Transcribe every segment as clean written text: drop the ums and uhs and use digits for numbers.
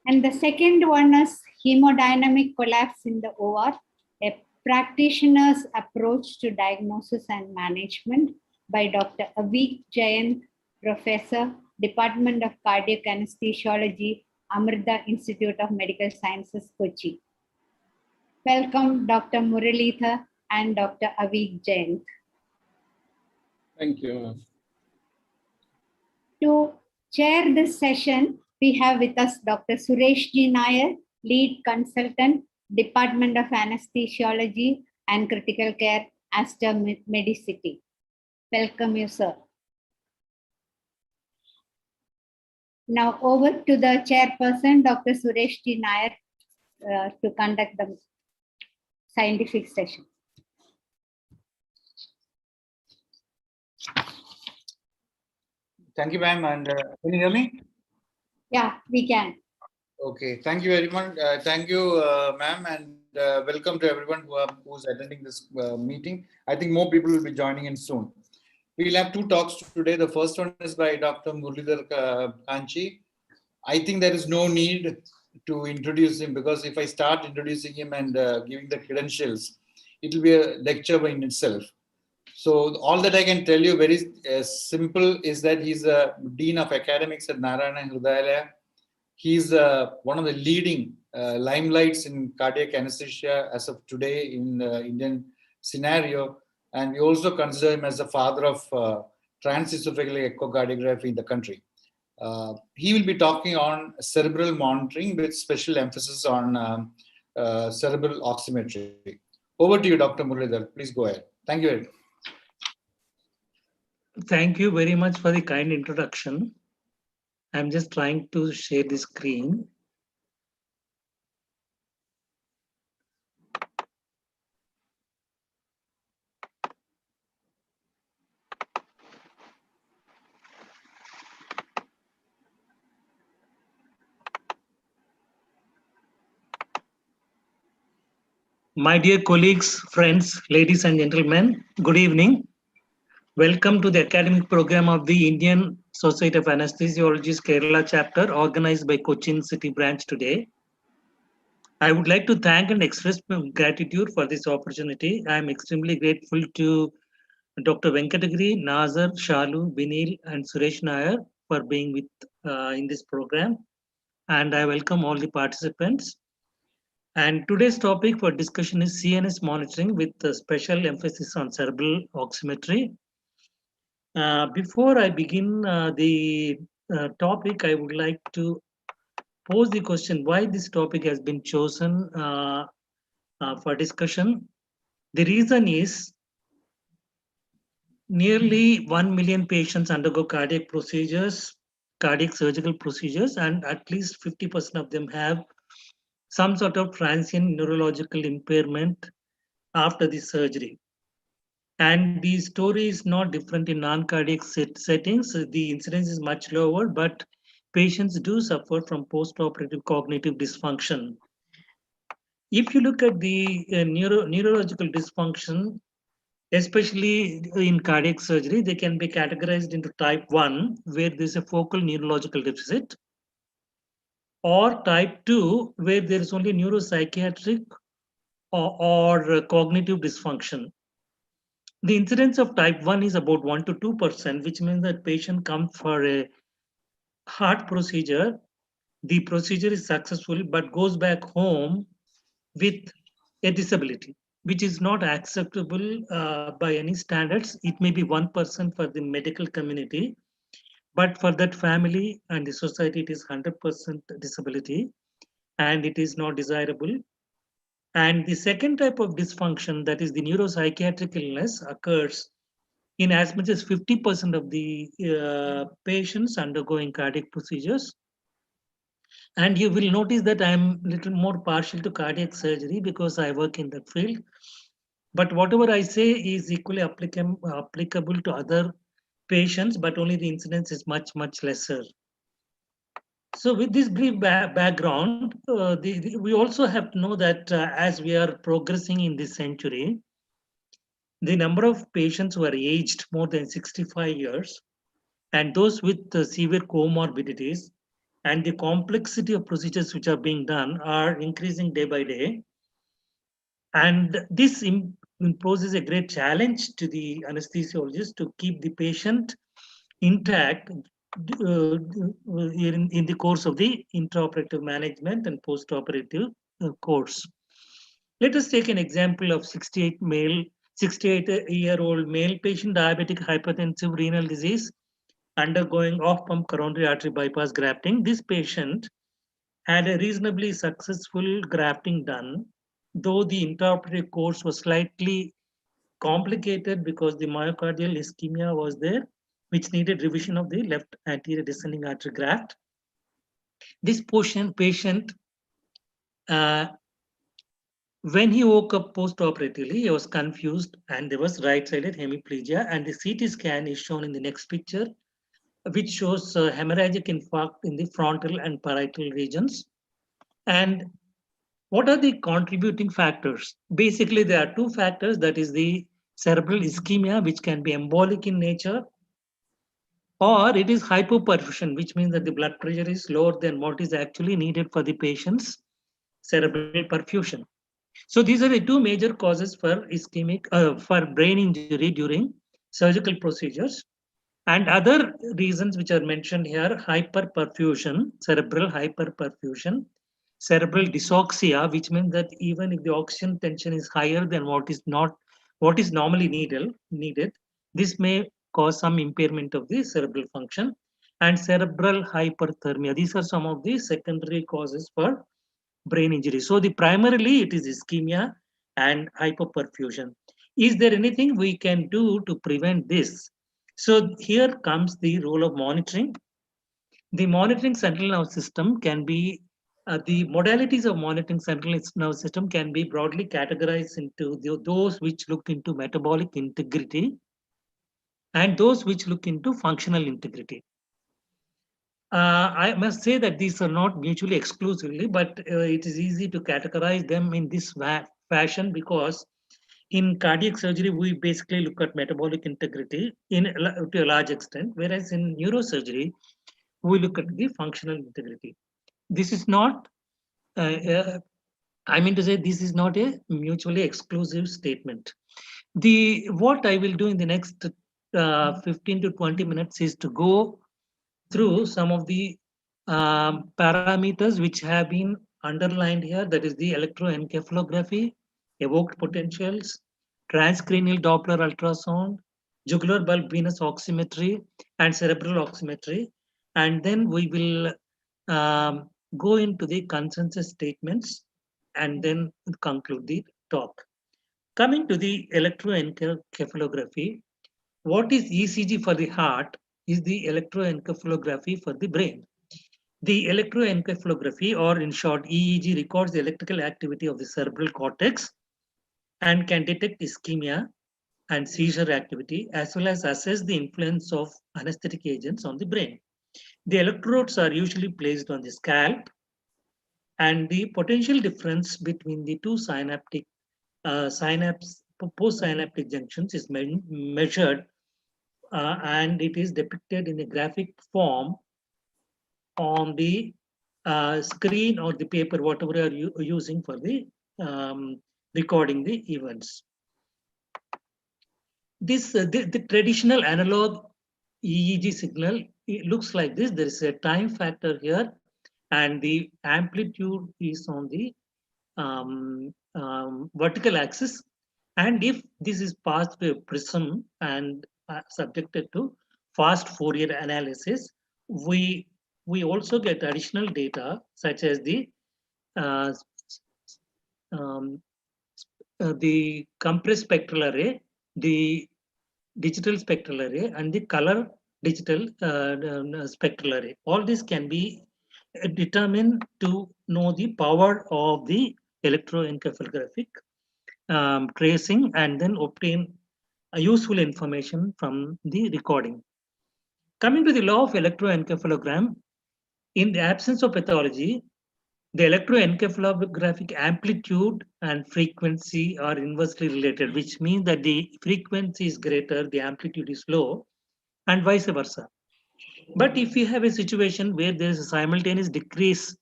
And the second one is hemodynamic collapse in the OR, a practitioner's approach to diagnosis and management by Dr. Avik Jayant, Professor, Department of Cardiac Anesthesiology, Amrita Institute of Medical Sciences, Kochi. Welcome, Dr. Muralidhar and Dr. Avik Jayant. Thank you. To chair this session, we have with us Dr. Suresh G. Nair, Lead Consultant, Department of Anesthesiology and Critical Care, Aster Medicity. Welcome you, sir. Now over to the chairperson, Dr. Suresh G. Nair, to conduct the scientific session. Thank you, ma'am. And can you hear me? Yeah, we can. Okay. Thank you very much. Thank you, ma'am, and welcome to everyone who's attending this meeting. I think more people will be joining in soon. We'll have two talks today. The first one is by Dr. Muralidhar Kanchi. I think there is no need to introduce him, because if I start introducing him and giving the credentials, it will be a lecture in itself. So all that I can tell you very simple is that he's a Dean of Academics at Narayana Hrudayalaya. He's one of the leading limelights in cardiac anesthesia as of today in the Indian scenario. And we also consider him as the father of transesophageal echocardiography in the country. He will be talking on cerebral monitoring with special emphasis on cerebral oximetry. Over to you, Dr. Muralidhar. Please go ahead. Thank you. Thank you very much for the kind introduction. I'm just trying to share the screen. My dear colleagues, friends, ladies and gentlemen, good evening. Welcome to the academic program of the Indian Society of Anesthesiologists Kerala chapter, organized by Cochin City branch today. I would like to thank and express my gratitude for this opportunity. I am extremely grateful to Dr. Venkatagiri, Nazar, Shalu, Binil, and Suresh Nair for being with in this program. And I welcome all the participants. And today's topic for discussion is CNS monitoring with a special emphasis on cerebral oximetry. Before I begin the topic, I would like to pose the question why this topic has been chosen for discussion. The reason is nearly 1 million patients undergo cardiac procedures, cardiac surgical procedures, and at least 50% of them have some sort of transient neurological impairment after the surgery. And the story is not different in non-cardiac settings. The incidence is much lower, but patients do suffer from post-operative cognitive dysfunction. If you look at the neurological dysfunction, especially in cardiac surgery, they can be categorized into type 1, where there's a focal neurological deficit, or type 2, where there is only neuropsychiatric or cognitive dysfunction. The incidence of type 1 is about 1 to 2%, which means that patient comes for a heart procedure. The procedure is successful, but goes back home with a disability, which is not acceptable by any standards. It may be 1% for the medical community, but for that family and the society, it is 100% disability, and it is not desirable. And the second type of dysfunction, that is the neuropsychiatric illness, occurs in as much as 50% of the patients undergoing cardiac procedures. And you will notice that I'm a little more partial to cardiac surgery because I work in that field. But whatever I say is equally applicable to other patients, but only the incidence is much, much lesser. So with this brief background, we also have to know that as we are progressing in this century, the number of patients who are aged more than 65 years and those with severe comorbidities and the complexity of procedures which are being done are increasing day by day. And this imposes a great challenge to the anesthesiologist to keep the patient intact in the course of the intraoperative management and postoperative course. Let us take an example of 68-year-old male patient, diabetic hypertensive renal disease, undergoing off-pump coronary artery bypass grafting. This patient had a reasonably successful grafting done, though the intraoperative course was slightly complicated because the myocardial ischemia was there, which needed revision of the left anterior descending artery graft. This patient when he woke up post-operatively, he was confused and there was right-sided hemiplegia, and the CT scan is shown in the next picture, which shows hemorrhagic infarct in the frontal and parietal regions. And what are the contributing factors? Basically, there are two factors, that is the cerebral ischemia, which can be embolic in nature, or it is hypoperfusion, which means that the blood pressure is lower than what is actually needed for the patient's cerebral perfusion. So these are the two major causes for for brain injury during surgical procedures. And other reasons which are mentioned here: hyperperfusion, cerebral hyperperfusion, cerebral dysoxia, which means that even if the oxygen tension is higher than what is normally needed, this may cause some impairment of the cerebral function, and cerebral hyperthermia. These are some of the secondary causes for brain injury. So primarily it is ischemia and hypoperfusion. Is there anything we can do to prevent this? So here comes the role of monitoring. The monitoring central nervous system can be, the modalities of monitoring central nervous system can be broadly categorized into those which look into metabolic integrity and those which look into functional integrity. I must say that these are not mutually exclusively, but it is easy to categorize them in this fashion because in cardiac surgery, we basically look at metabolic integrity to a large extent, whereas in neurosurgery, we look at the functional integrity. This is not, I mean to say, this is not a mutually exclusive statement. What I will do in the next 15 to 20 minutes is to go through some of the parameters which have been underlined here, that is the electroencephalography, evoked potentials, transcranial Doppler ultrasound, jugular bulb venous oximetry, and cerebral oximetry. And then we will go into the consensus statements and then conclude the talk. Coming to the electroencephalography, what is ECG for the heart is the electroencephalography for the brain. The electroencephalography, or in short EEG, records the electrical activity of the cerebral cortex and can detect ischemia and seizure activity, as well as assess the influence of anesthetic agents on the brain. The electrodes are usually placed on the scalp, and the potential difference between the two postsynaptic junctions is measured, and it is depicted in a graphic form on the screen or the paper, whatever you are using for the recording the events. This the traditional analog EEG signal, it looks like this. There is a time factor here, and the amplitude is on the vertical axis. And if this is passed through a prism and subjected to fast Fourier analysis, we also get additional data such as the compressed spectral array, the digital spectral array, and the color digital spectral array. All this can be determined to know the power of the electroencephalographic tracing and then obtain useful information from the recording. Coming to the law of electroencephalogram, in the absence of pathology, the electroencephalographic amplitude and frequency are inversely related, which means that the frequency is greater, the amplitude is low, and vice versa. But if you have a situation where there is a simultaneous decrease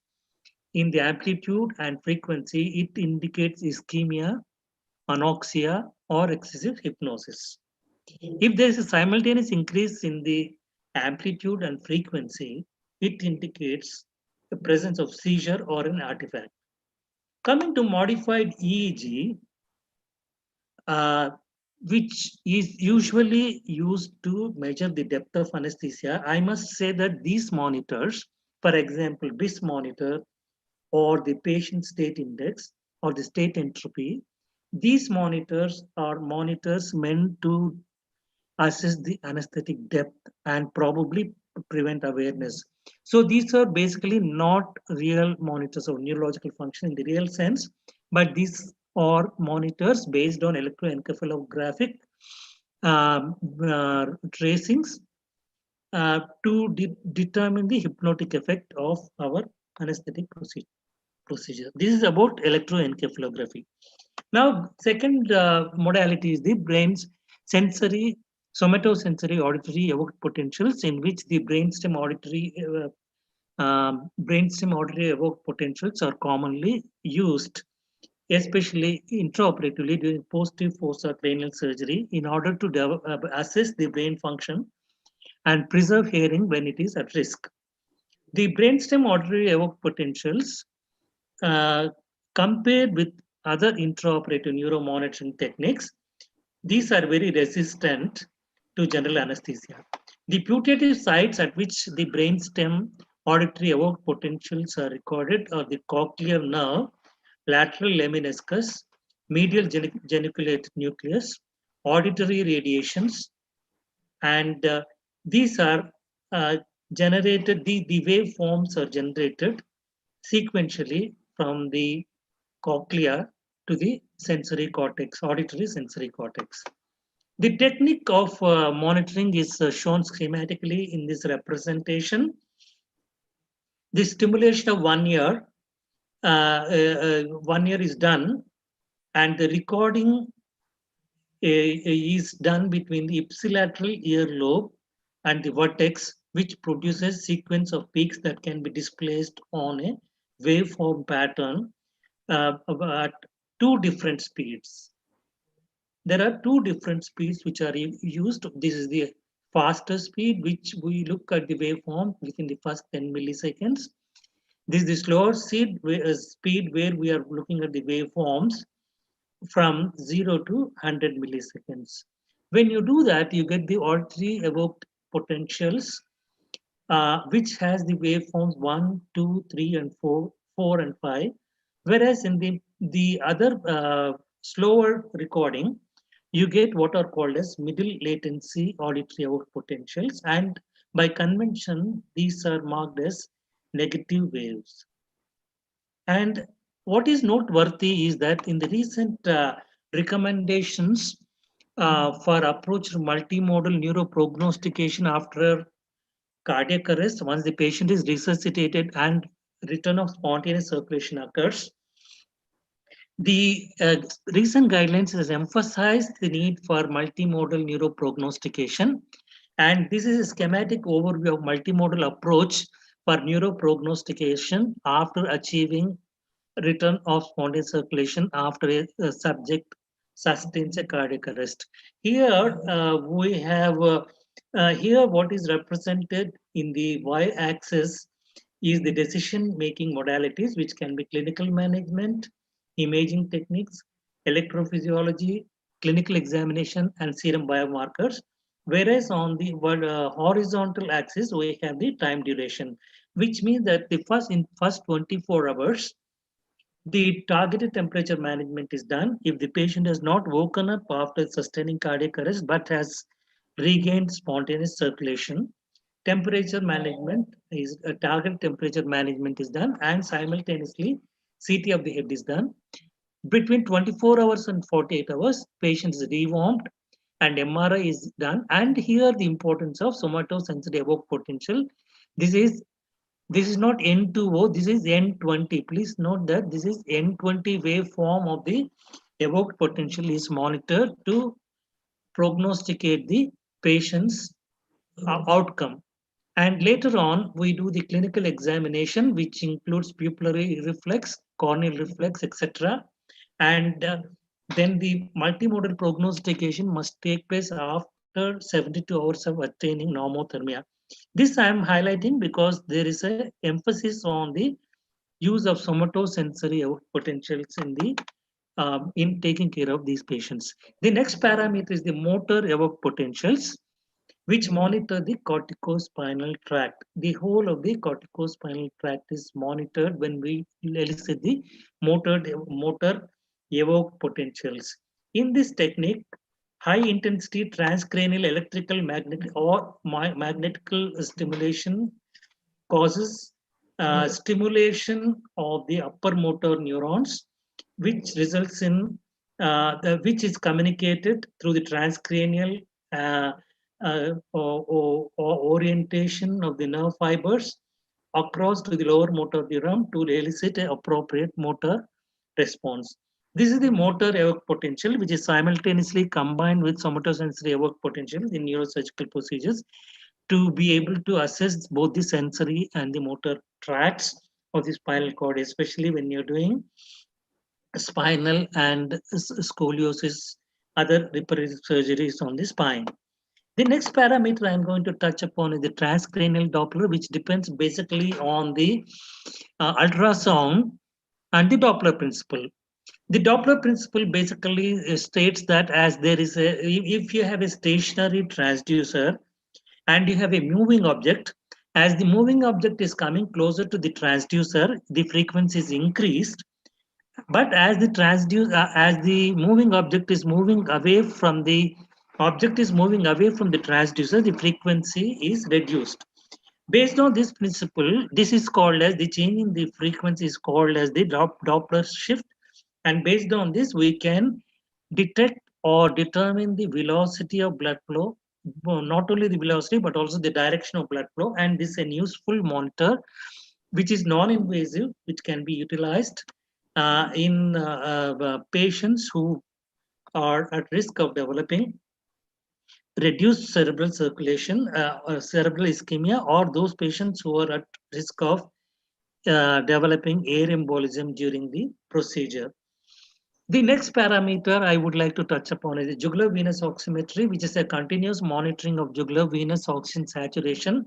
in the amplitude and frequency, it indicates ischemia, anoxia, or excessive hypnosis. If there is a simultaneous increase in the amplitude and frequency, it indicates the presence of seizure or an artifact. Coming to modified EEG, uh, which is usually used to measure the depth of anesthesia, I must say that these monitors, for example, BIS monitor or the patient state index or the state entropy, these monitors are monitors meant to assess the anesthetic depth and probably prevent awareness. So these are basically not real monitors of neurological function in the real sense, but these are monitors based on electroencephalographic um, tracings to determine the hypnotic effect of our anesthetic procedure. This is about electroencephalography. Now, second modality is the brain's sensory, somatosensory auditory evoked potentials, in which the brainstem auditory evoked potentials are commonly used, especially intraoperatively during posterior fossa cranial surgery, in order to assess the brain function and preserve hearing when it is at risk. The brainstem auditory evoked potentials, uh, compared with other intraoperative neuromonitoring techniques, these are very resistant to general anesthesia. The putative sites at which the brainstem auditory evoked potentials are recorded are the cochlear nerve, lateral lemniscus, medial geniculate nucleus, auditory radiations, and these are generated, the waveforms are generated sequentially from the cochlea to the sensory cortex, auditory sensory cortex. The technique of monitoring is shown schematically in this representation. The stimulation of 1 year, 1 year is done, and the recording is done between the ipsilateral earlobe and the vertex, which produces sequence of peaks that can be displaced on a waveform pattern at two different speeds. There are two different speeds which are used. This is the faster speed, which we look at the waveform within the first 10 milliseconds. This is the slower speed where we are looking at the waveforms from 0 to 100 milliseconds. When you do that, you get the auditory evoked potentials, which has the waveforms 1, 2, 3, and 4, 4 and 5. Whereas in the other slower recording, you get what are called as middle latency auditory evoked potentials. And by convention, these are marked as negative waves. And what is noteworthy is that in the recent recommendations for approach to multimodal neuroprognostication after cardiac arrest, once the patient is resuscitated and return of spontaneous circulation occurs, the recent guidelines has emphasized the need for multimodal neuroprognostication. And this is a schematic overview of multimodal approach for neuroprognostication after achieving return of spontaneous circulation after a subject sustains a cardiac arrest. Here we have here what is represented in the y-axis is the decision-making modalities, which can be clinical management, imaging techniques, electrophysiology, clinical examination, and serum biomarkers. Whereas on the horizontal axis, we have the time duration, which means that the first 24 hours, the targeted temperature management is done. If the patient has not woken up after sustaining cardiac arrest but has regained spontaneous circulation, temperature management is target temperature management is done, and simultaneously CT of the head is done. Between 24 hours and 48 hours, patient is rewarmed and MRI is done. And here the importance of somatosensory evoked potential. This is not N2O, this is N20. Please note that this is N20 waveform of the evoked potential is monitored to prognosticate the patient's outcome. And later on, we do the clinical examination, which includes pupillary reflex, corneal reflex, etc. And then the multimodal prognostication must take place after 72 hours of attaining normothermia. This I am highlighting because there is an emphasis on the use of somatosensory potentials in taking care of these patients. The next parameter is the motor evoked potentials, which monitor the corticospinal tract. The whole of the corticospinal tract is monitored when we elicit the motor evoked potentials. In this technique, high intensity transcranial electrical magnetic or magnetical stimulation causes stimulation of the upper motor neurons, which results in which is communicated through the transcranial or orientation of the nerve fibers across to the lower motor neuron to elicit an appropriate motor response. This is the motor evoked potential, which is simultaneously combined with somatosensory evoked potential in neurosurgical procedures to be able to assess both the sensory and the motor tracts of the spinal cord, especially when you're doing spinal and scoliosis, other reparative surgeries on the spine. The next parameter I'm going to touch upon is the transcranial Doppler, which depends basically on the ultrasound and the Doppler principle. The Doppler principle basically states that as there is if you have a stationary transducer and you have a moving object, as the moving object is coming closer to the transducer, the frequency is increased. But as the moving object is moving away from the transducer, the frequency is reduced. Based on this principle, this is called as the change in the frequency is called as the Doppler shift. And based on this, we can detect or determine the velocity of blood flow, not only the velocity, but also the direction of blood flow. And this is a useful monitor, which is non-invasive, which can be utilized in patients who are at risk of developing reduced cerebral circulation, cerebral ischemia, or those patients who are at risk of developing air embolism during the procedure. The next parameter I would like to touch upon is the jugular venous oximetry, which is a continuous monitoring of jugular venous oxygen saturation.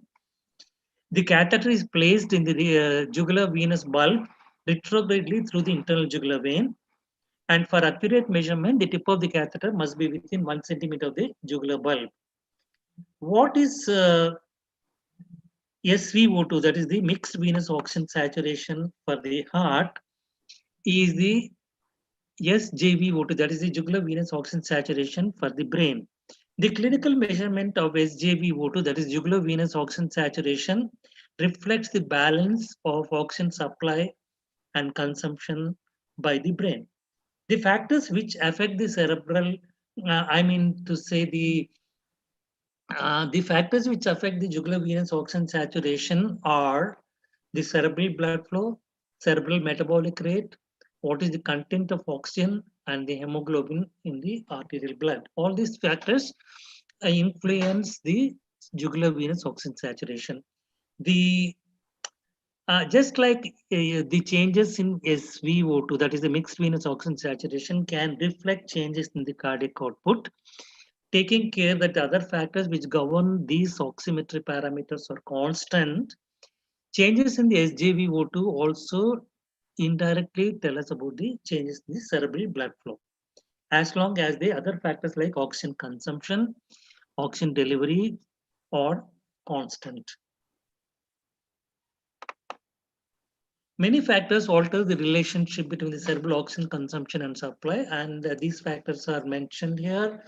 The catheter is placed in the jugular venous bulb retrogradely through the internal jugular vein. And for accurate measurement, the tip of the catheter must be within 1 centimeter of the jugular bulb. What is SVO2, that is the mixed venous oxygen saturation for the heart, is the SJVO2, that is the jugular venous oxygen saturation for the brain. The clinical measurement of SJVO2, that is jugular venous oxygen saturation, reflects the balance of oxygen supply and consumption by the brain. The factors which affect the cerebral, the factors which affect the jugular venous oxygen saturation are the cerebral blood flow, cerebral metabolic rate, what is the content of oxygen, and the hemoglobin in the arterial blood. All these factors influence the jugular venous oxygen saturation. Just like the changes in SVO2, that is the mixed venous oxygen saturation, can reflect changes in the cardiac output, taking care that other factors which govern these oximetry parameters are constant. Changes in the SJVO2 also indirectly tell us about the changes in the cerebral blood flow, as long as the other factors like oxygen consumption, oxygen delivery are constant. Many factors alter the relationship between the cerebral oxygen consumption and supply, and these factors are mentioned here.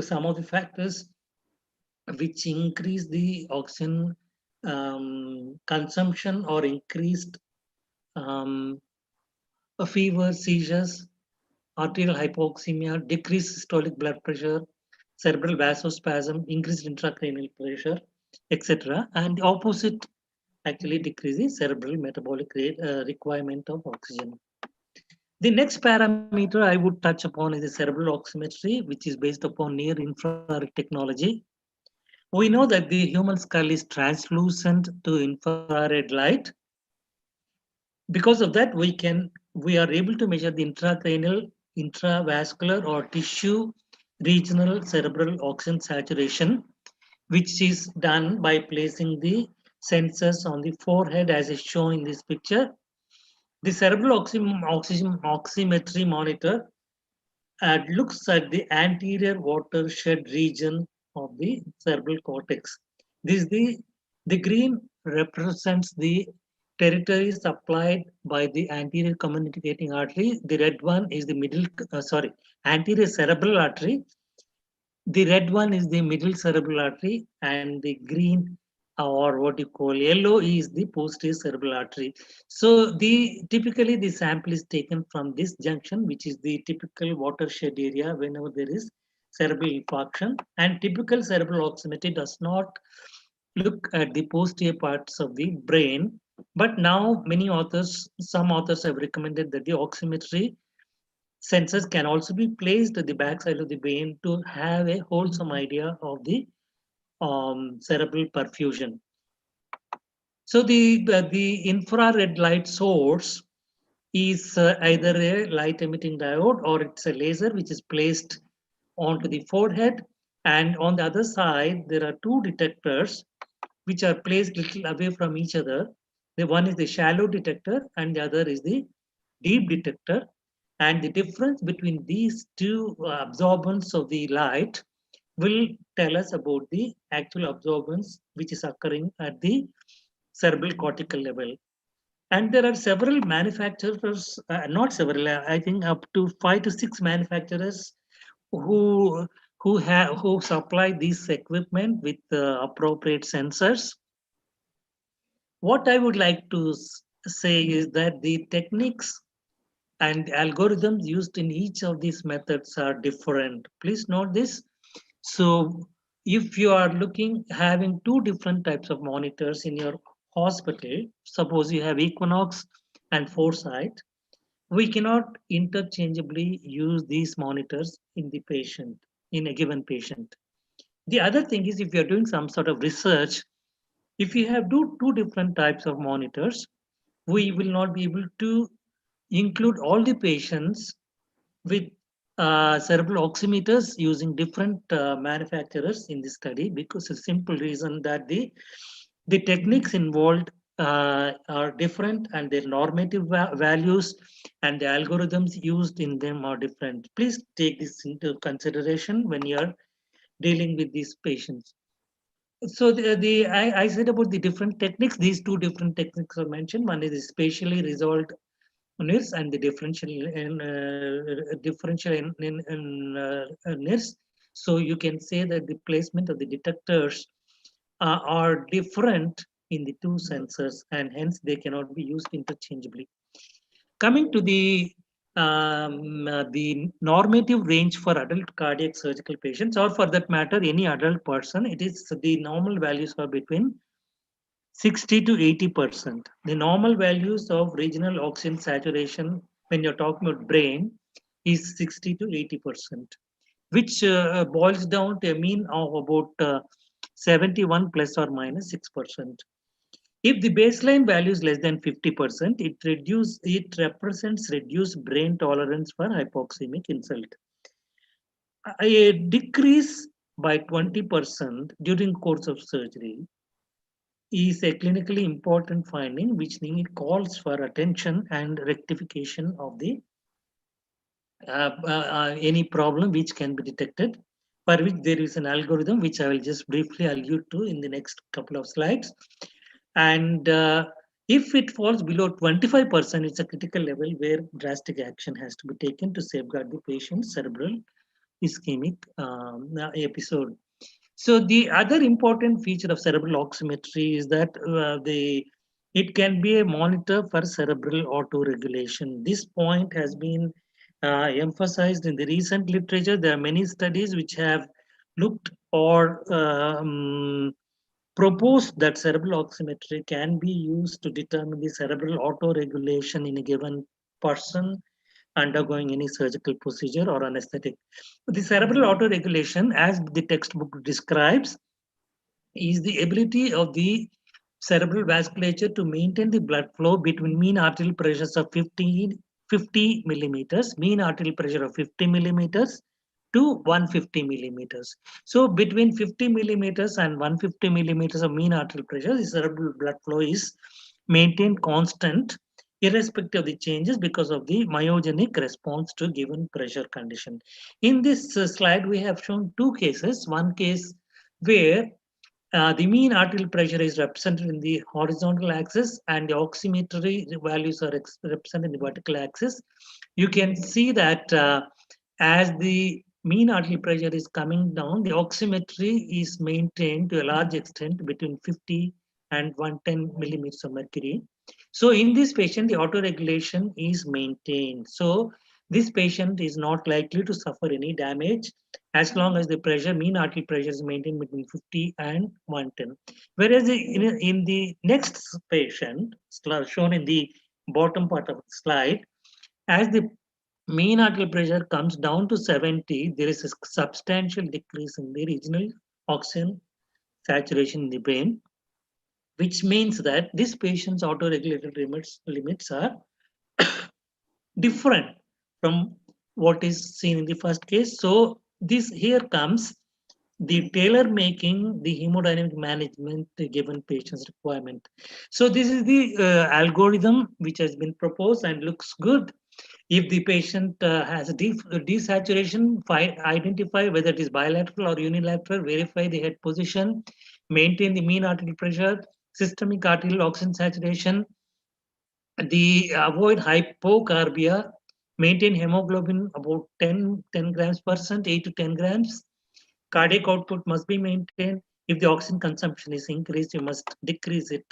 Some of the factors which increase the oxygen consumption or increased fever, seizures, arterial hypoxemia, decreased systolic blood pressure, cerebral vasospasm, increased intracranial pressure, etc. And the opposite actually decreases cerebral metabolic rate, requirement of oxygen. The next parameter I would touch upon is the cerebral oximetry, which is based upon near infrared technology. We know that the human skull is translucent to infrared light. Because of that, we are able to measure the intracranial, intravascular, or tissue regional cerebral oxygen saturation, which is done by placing the sensors on the forehead as is shown in this picture. The cerebral oxygen oximetry monitor looks at the anterior watershed region of the cerebral cortex. The green represents the territory supplied by the anterior communicating artery. The red one is the anterior cerebral artery. The red one is the middle cerebral artery, and the green, or what you call yellow, is the posterior cerebral artery. So typically the sample is taken from this junction, which is the typical watershed area whenever there is cerebral infarction. And typical cerebral oximetry does not look at the posterior parts of the brain. But now some authors have recommended that the oximetry sensors can also be placed at the backside of the brain to have a wholesome idea of the cerebral perfusion. So the infrared light source is either a light emitting diode or it's a laser which is placed onto the forehead. And on the other side, there are two detectors which are placed little away from each other. The one is the shallow detector and the other is the deep detector. And the difference between these two absorbance of the light will tell us about the actual absorbance which is occurring at the cerebral cortical level. And there are several manufacturers, not several, I think up to 5 to 6 manufacturers who who supply this equipment with appropriate sensors. What I would like to say is that the techniques and algorithms used in each of these methods are different. Please note this. So if you are having two different types of monitors in your hospital, suppose you have Equinox and Foresight, we cannot interchangeably use these monitors in a given patient. The other thing is, if you're doing some sort of research, if you have two different types of monitors, we will not be able to include all the patients with cerebral oximeters using different manufacturers in the study, because the simple reason that the techniques involved are different, and their normative values and the algorithms used in them are different. Please take this into consideration when you're dealing with these patients. So I said about the different techniques. These two different techniques are mentioned. One is the spatially resolved NIRS and the differential NIRS. So you can say that the placement of the detectors are different in the two sensors, and hence they cannot be used interchangeably. Coming to the normative range for adult cardiac surgical patients, or for that matter, any adult person, it is the normal values are between 60 to 80%. The normal values of regional oxygen saturation when you're talking about brain is 60 to 80%, which boils down to a mean of about 71 plus or minus 6%. If the baseline value is less than 50%, it represents reduced brain tolerance for hypoxemic insult. A decrease by 20% during course of surgery is a clinically important finding which calls for attention and rectification of the any problem which can be detected, for which there is an algorithm which I will just briefly allude to in the next couple of slides. And if it falls below 25%, it's a critical level where drastic action has to be taken to safeguard the patient's cerebral ischemic episode. So the other important feature of cerebral oximetry is that it can be a monitor for cerebral autoregulation. This point has been emphasized in the recent literature. There are many studies which have looked or proposed that cerebral oximetry can be used to determine the cerebral autoregulation in a given person undergoing any surgical procedure or anesthetic. The cerebral autoregulation, as the textbook describes, is the ability of the cerebral vasculature to maintain the blood flow between mean arterial pressures of 50 millimeters, mean arterial pressure of 50 millimeters to 150 millimeters. So between 50 millimeters and 150 millimeters of mean arterial pressure, the cerebral blood flow is maintained constant irrespective of the changes because of the myogenic response to given pressure condition. In this slide, we have shown two cases. One case where the mean arterial pressure is represented in the horizontal axis and the oximetry values are represented in the vertical axis. You can see that as the mean arterial pressure is coming down, the oximetry is maintained to a large extent between 50 and 110 millimeters of mercury. So in this patient, the autoregulation is maintained. So this patient is not likely to suffer any damage as long as the pressure, mean arterial pressure is maintained between 50 and 110. Whereas in the next patient, shown in the bottom part of the slide, as the mean arterial pressure comes down to 70, there is a substantial decrease in the regional oxygen saturation in the brain, which means that this patient's autoregulated limits are different from what is seen in the first case. So this here comes the tailor making the hemodynamic management given patient's requirement. So this is the algorithm which has been proposed and looks good. If the patient has a desaturation, identify whether it is bilateral or unilateral, verify the head position, maintain the mean arterial pressure, systemic arterial oxygen saturation, avoid hypocarbia, maintain hemoglobin about 10 grams percent, 8 to 10 grams. Cardiac output must be maintained. If the oxygen consumption is increased, you must decrease it.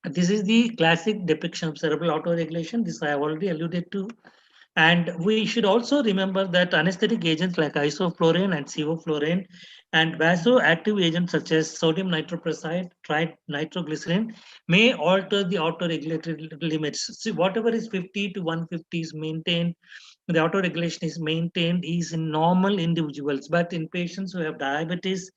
This is the classic depiction of cerebral autoregulation. This I have already alluded to. And we should also remember that anesthetic agents like isoflurane and sevoflurane and vasoactive agents such as sodium nitroprusside, nitroglycerin may alter the autoregulatory limits. See, whatever is 50 to 150 is maintained, the autoregulation is maintained is in normal individuals, but in patients who have diabetes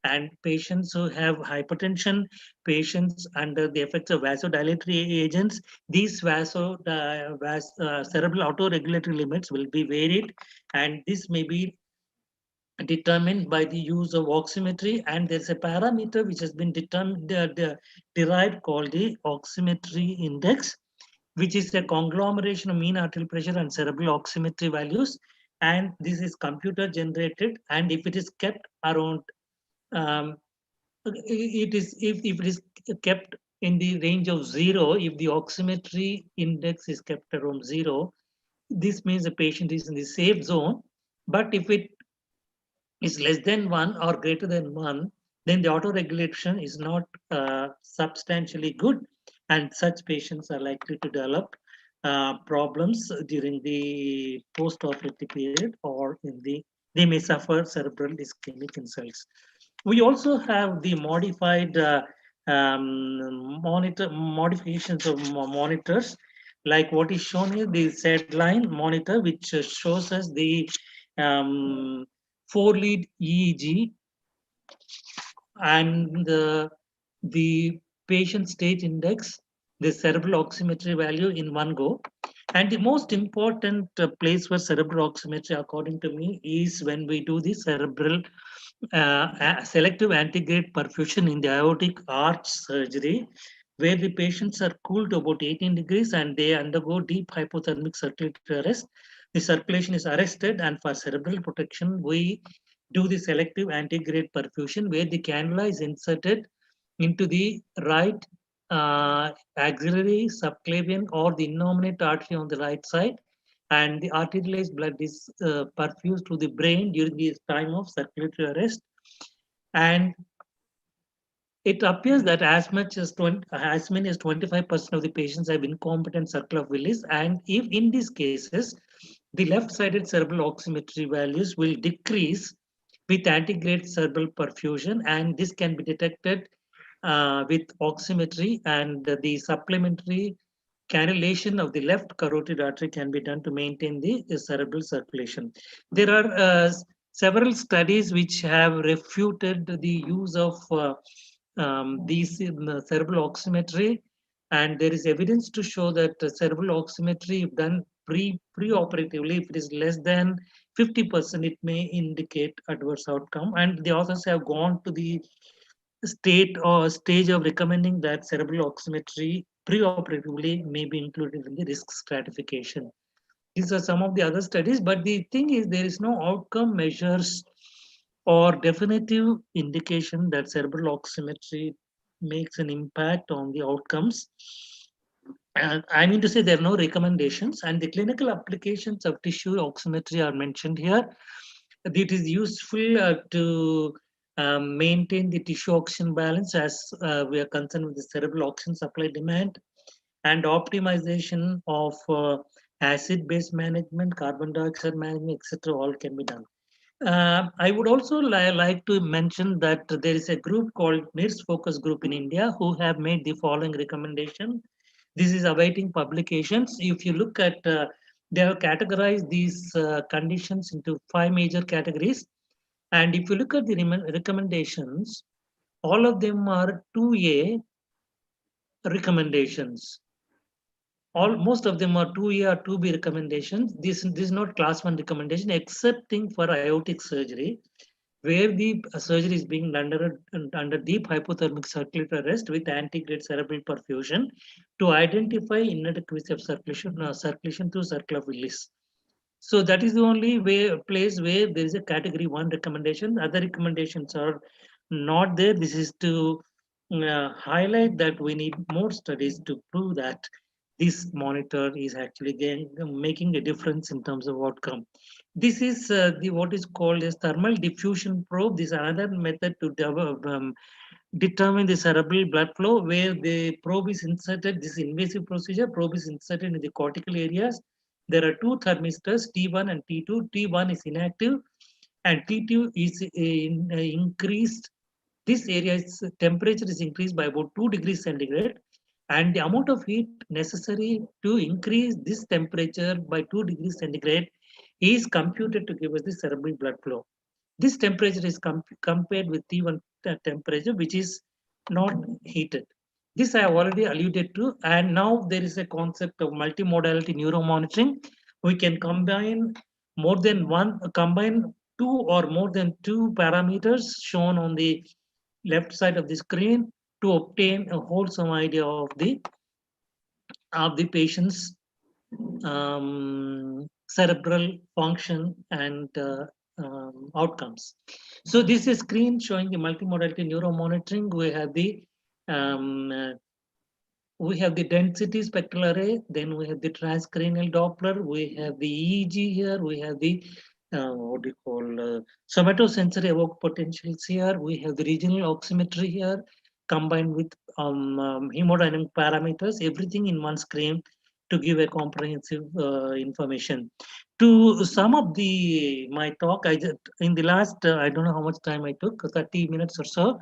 and patients who have hypertension, patients under the effects of vasodilatory agents, these cerebral autoregulatory limits will be varied, and this may be determined by the use of oximetry. And there's a parameter which has been determined, derived called the oximetry index, which is a conglomeration of mean arterial pressure and cerebral oximetry values. And this is computer generated. And if it is kept around, it is if it is kept in the range of 0, if the oximetry index is kept around 0, this means the patient is in the safe zone. But if it is less than 1 or greater than 1, then the autoregulation is not substantially good, and such patients are likely to develop problems during the post-operative period, or they may suffer cerebral ischemic insults. We also have the modified modifications of monitors, like what is shown here, the SedLine monitor, which shows us the 4-lead EEG and the patient state index, the cerebral oximetry value in one go. And the most important place for cerebral oximetry, according to me, is when we do the cerebral selective antegrade perfusion in the aortic arch surgery, where the patients are cooled to about 18 degrees and they undergo deep hypothermic circulatory arrest. The circulation is arrested, and for cerebral protection, we do the selective antegrade perfusion, where the cannula is inserted into the right axillary, subclavian, or the innominate artery on the right side, and the arterialized blood is perfused to the brain during the time of circulatory arrest. And it appears that as many as 25% of the patients have incompetent circle of Willis, and if in these cases, the left-sided cerebral oximetry values will decrease with antegrade cerebral perfusion, and this can be detected with oximetry, and the supplementary cannulation of the left carotid artery can be done to maintain the cerebral circulation. There are several studies which have refuted the use of these cerebral oximetry, and there is evidence to show that cerebral oximetry, if done pre-operatively, if it is less than 50%, it may indicate adverse outcome. And the authors have gone to the stage of recommending that cerebral oximetry pre-operatively may be included in the risk stratification. These are some of the other studies, but the thing is there is no outcome measures or definitive indication that cerebral oximetry makes an impact on the outcomes. And I mean to say there are no recommendations, and the clinical applications of tissue oximetry are mentioned here. It is useful to maintain the tissue oxygen balance as we are concerned with the cerebral oxygen supply demand, and optimization of acid-base management, carbon dioxide management, etc. all can be done. I would also like to mention that there is a group called NIRS Focus Group in India who have made the following recommendation. This is awaiting publications. If you look at, they have categorized these conditions into 5 major categories. And if you look at the recommendations, all of them are 2A recommendations. Most of them are 2A or 2B recommendations. This is not class 1 recommendation, excepting for aortic surgery, where the surgery is being done under deep hypothermic circulatory arrest with antegrade cerebral perfusion to identify inadequacy of circulation through circular Willis. So that is the only place where there is a category 1 recommendation. Other recommendations are not there. This is to highlight that we need more studies to prove that this monitor is actually making a difference in terms of outcome. This is what is called as thermal diffusion probe. This is another method to determine the cerebral blood flow, where the probe is inserted. This invasive procedure, probe is inserted in the cortical areas. There are 2 thermistors, T1 and T2. T1 is inactive and T2 is increased. This area's temperature is increased by about 2 degrees centigrade, and the amount of heat necessary to increase this temperature by 2 degrees centigrade is computed to give us the cerebral blood flow. This temperature is compared with T1 temperature, which is not heated. This I have already alluded to, and now there is a concept of multimodality neuromonitoring. We can combine 2 or more than 2 parameters shown on the left side of the screen to obtain a wholesome idea of the patient's cerebral function and outcomes. So this is a screen showing the multimodality neuromonitoring. We have the density spectral array, then we have the transcranial Doppler, we have the EEG here, we have the somatosensory evoked potentials here, we have the regional oximetry here, combined with hemodynamic parameters, everything in one screen to give a comprehensive information. To sum up my talk, in the last, I don't know how much time I took, 30 minutes or so,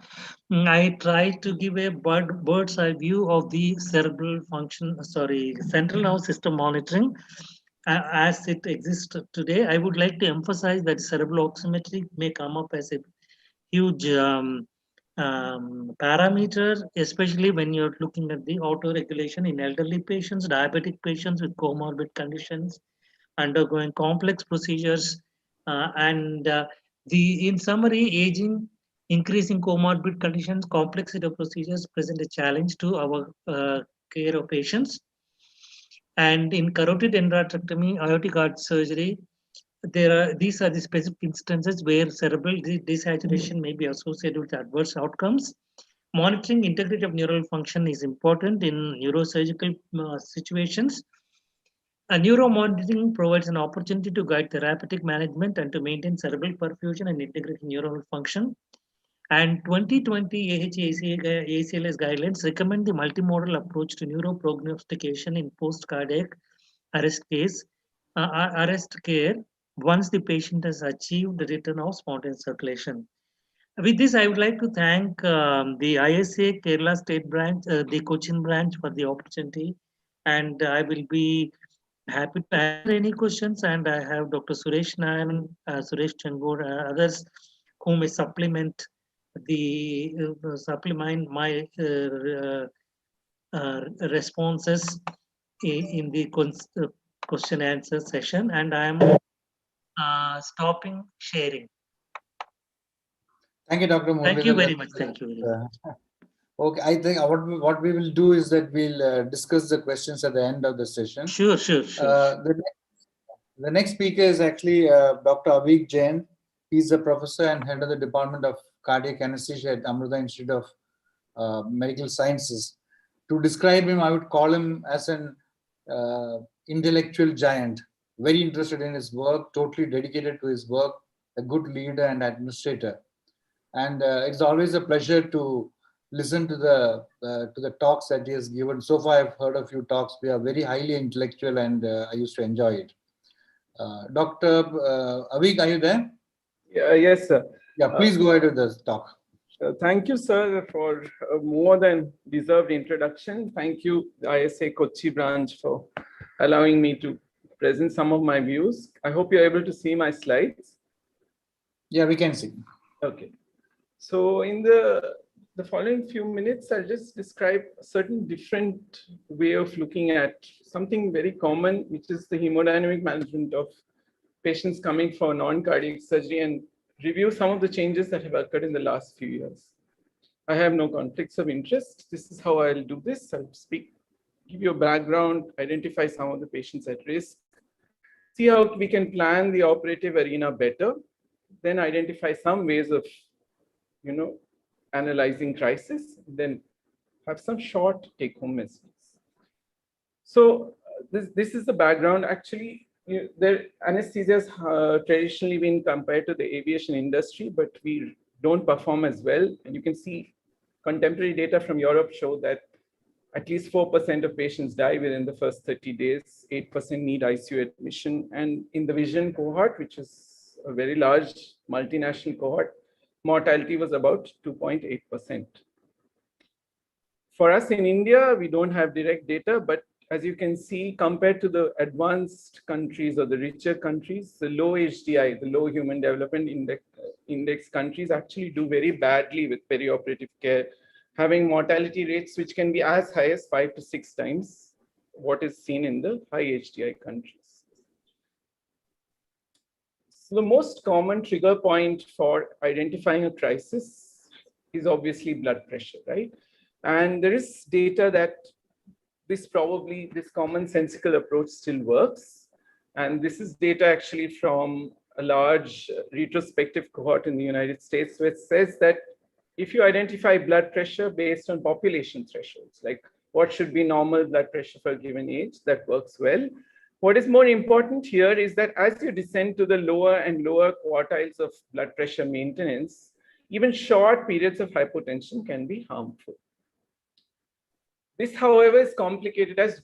I tried to give a bird's eye view of the central nervous system monitoring as it exists today. I would like to emphasize that cerebral oximetry may come up as a huge parameter, especially when you're looking at the auto-regulation in elderly patients, diabetic patients with comorbid conditions, undergoing complex procedures, and in summary, aging, increasing comorbid conditions, complexity of procedures present a challenge to our care of patients. And in carotid endarterectomy, aortic arch surgery, these are the specific instances where cerebral desaturation may be associated with adverse outcomes. Monitoring integrity of neural function is important in neurosurgical situations. Neuromonitoring provides an opportunity to guide therapeutic management and to maintain cerebral perfusion and integrate neuronal function. And 2020 AHA-ACLS guidelines recommend the multimodal approach to neuroprognostication in post-cardiac arrest care once the patient has achieved the return of spontaneous circulation. With this, I would like to thank the ISA Kerala State branch, the Cochin branch for the opportunity. And I will be Happy to answer any questions, and I have Dr. Suresh Nayan, Suresh Changor, others who may supplement supplement my responses in the question answer session, and I am stopping sharing. Thank you, Dr. Muralidhar. Thank you very much. Thank you very much. Okay, I think what we will do is that we'll discuss the questions at the end of the session. Sure. The next speaker is actually Dr. Avik Jain. He's a professor and head of the Department of Cardiac Anesthesia at Amrita Institute of Medical Sciences. To describe him, I would call him as an intellectual giant, very interested in his work, totally dedicated to his work, a good leader and administrator. And it's always a pleasure to listen to the talks that he has given. So far, I've heard a few talks. They are very highly intellectual, and I used to enjoy it. Dr. Avik, are you there? Yes, sir. Yeah, please go ahead with the talk. Thank you, sir, for a more than deserved introduction. Thank you, ISA Kochi branch, for allowing me to present some of my views. I hope you're able to see my slides. Yeah, we can see. Okay. So in the following few minutes, I'll just describe a certain different way of looking at something very common, which is the hemodynamic management of patients coming for non-cardiac surgery, and review some of the changes that have occurred in the last few years. I have no conflicts of interest. This is how I'll do this. I'll give you a background, identify some of the patients at risk, see how we can plan the operative arena better, then identify some ways of, analyzing crisis, then have some short take-home messages. So this is the background. Actually, the anesthesia has traditionally been compared to the aviation industry, but we don't perform as well. And you can see contemporary data from Europe show that at least 4% of patients die within the first 30 days, 8% need ICU admission. And in the Vision cohort, which is a very large multinational cohort, mortality was about 2.8%. For us in India, we don't have direct data, but as you can see, compared to the advanced countries or the richer countries, the low HDI, the low human development index countries actually do very badly with perioperative care, having mortality rates which can be as high as 5 to 6 times what is seen in the high HDI countries. So the most common trigger point for identifying a crisis is obviously blood pressure, right? And there is data that this commonsensical approach still works. And this is data actually from a large retrospective cohort in the United States, which says that if you identify blood pressure based on population thresholds, like what should be normal blood pressure for a given age, that works well. What is more important here is that as you descend to the lower and lower quartiles of blood pressure maintenance, even short periods of hypotension can be harmful. This, however, is complicated as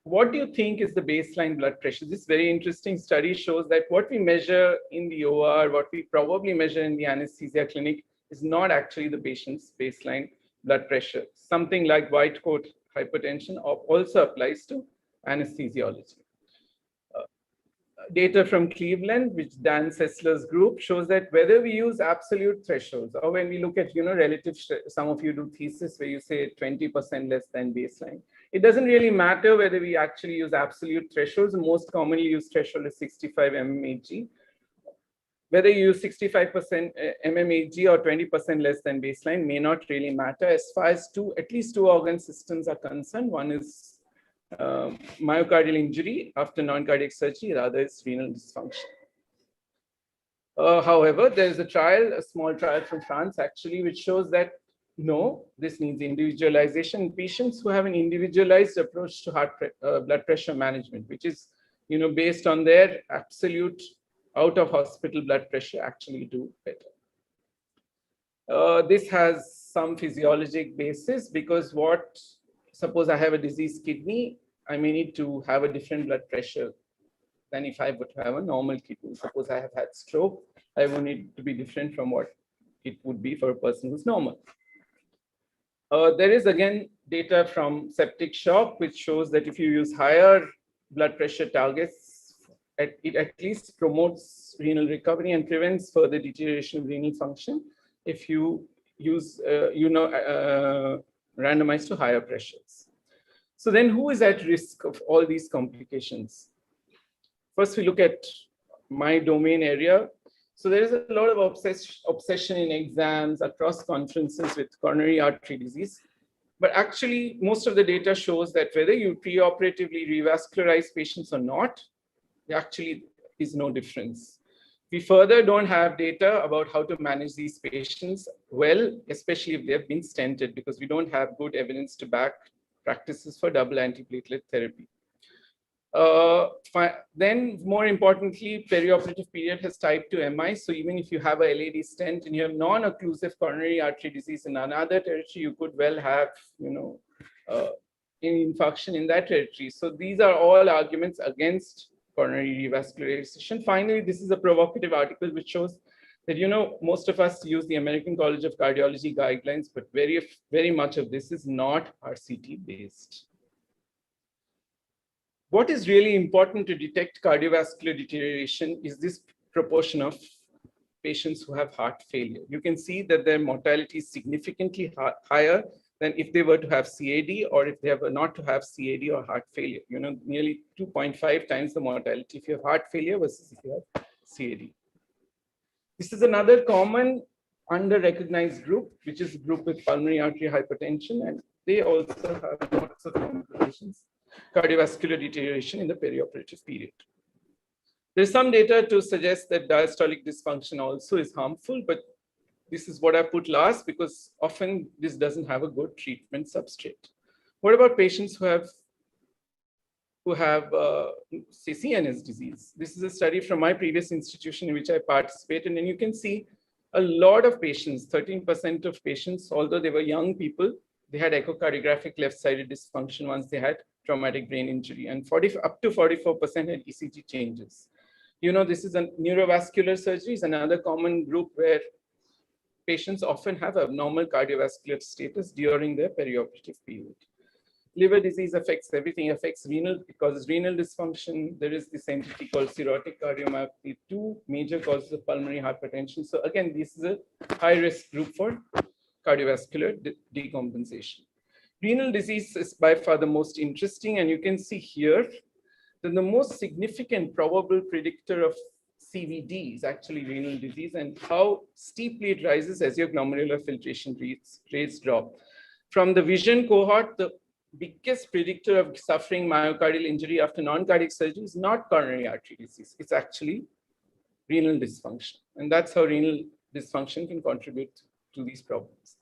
what do you think is the baseline blood pressure? This very interesting study shows that what we measure in the OR, what we probably measure in the anesthesia clinic is not actually the patient's baseline blood pressure. Something like white coat hypertension also applies to anesthesiology. Data from Cleveland, which Dan Sessler's group, shows that whether we use absolute thresholds or when we look at, relative, some of you do thesis where you say 20% less than baseline. It doesn't really matter whether we actually use absolute thresholds. The most commonly used threshold is 65 mmHg. Whether you use 65% mmHg or 20% less than baseline may not really matter as far as at least two organ systems are concerned. One is myocardial injury after non-cardiac surgery, the other is renal dysfunction. However, there is a small trial from France actually, which shows that no, this needs individualization. Patients who have an individualized approach to blood pressure management, which is based on their absolute out of hospital blood pressure, actually do better. This has some physiologic basis because suppose I have a diseased kidney, I may need to have a different blood pressure than if I would have a normal kidney. Suppose I have had stroke, I will need to be different from what it would be for a person who's normal. There is again data from septic shock, which shows that if you use higher blood pressure targets. It at least promotes renal recovery and prevents further deterioration of renal function if you use, randomized to higher pressures. So then who is at risk of all these complications? First, we look at my domain area. So there is a lot of obsession in exams across conferences with coronary artery disease. But actually, most of the data shows that whether you preoperatively revascularize patients or not, there actually is no difference. We further don't have data about how to manage these patients well, especially if they have been stented, because we don't have good evidence to back practices for double antiplatelet therapy. Then, more importantly, perioperative period has type 2 MI. So even if you have a LAD stent and you have non-occlusive coronary artery disease in another territory, you could well have, an infarction in that territory. So these are all arguments against coronary revascularization. Finally, this is a provocative article which shows that, most of us use the American College of Cardiology guidelines, but very much of this is not RCT based. What is really important to detect cardiovascular deterioration is this proportion of patients who have heart failure. You can see that their mortality is significantly higher than if they were to have CAD or if they were not to have CAD or heart failure. Nearly 2.5 times the mortality if you have heart failure versus if you have CAD. This is another common under-recognized group, which is a group with pulmonary artery hypertension, and they also have lots of complications, cardiovascular deterioration in the perioperative period. There's some data to suggest that diastolic dysfunction also is harmful, but this is what I put last because often this doesn't have a good treatment substrate. What about patients who have say, CNS disease? This is a study from my previous institution in which I participated, and you can see a lot of patients, 13% of patients, although they were young people, they had echocardiographic left-sided dysfunction once they had traumatic brain injury, and up to 44% had ECG changes. This is a neurovascular surgery, is another common group where patients often have abnormal cardiovascular status during their perioperative period. Liver disease affects everything, affects renal, it causes renal dysfunction. There is this entity called cirrhotic cardiomyopathy, 2 major causes of pulmonary hypertension. So again, this is a high-risk group for cardiovascular decompensation. Renal disease is by far the most interesting, and you can see here that the most significant probable predictor of CVD is actually renal disease and how steeply it rises as your glomerular filtration rates drop. From the VISION cohort, the biggest predictor of suffering myocardial injury after non-cardiac surgery is not coronary artery disease. It's actually renal dysfunction. And that's how renal dysfunction can contribute to these problems.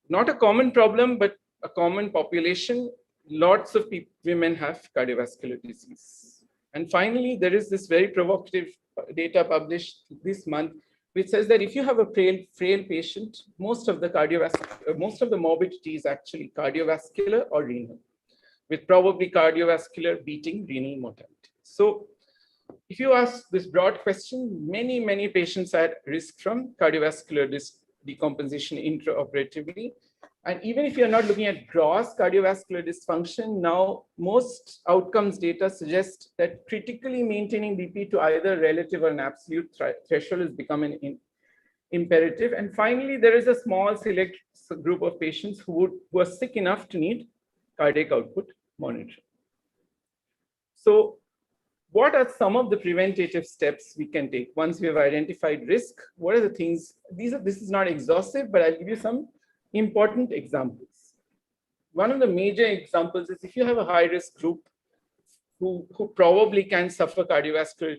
Not a common problem, but a common population. Lots of women have cardiovascular disease. And finally, there is this very provocative data published this month, which says that if you have a frail patient, most of the morbidity is actually cardiovascular or renal, with probably cardiovascular beating renal mortality. So if you ask this broad question, many patients are at risk from cardiovascular decompensation intraoperatively. And even if you're not looking at gross cardiovascular dysfunction, now most outcomes data suggest that critically maintaining BP to either relative or an absolute threshold is becoming imperative. And finally, there is a small select group of patients who are sick enough to need cardiac output monitoring. So what are some of the preventative steps we can take once we have identified risk? What are the things? This is not exhaustive, but I'll give you some important examples. One of the major examples is if you have a high-risk group who probably can suffer cardiovascular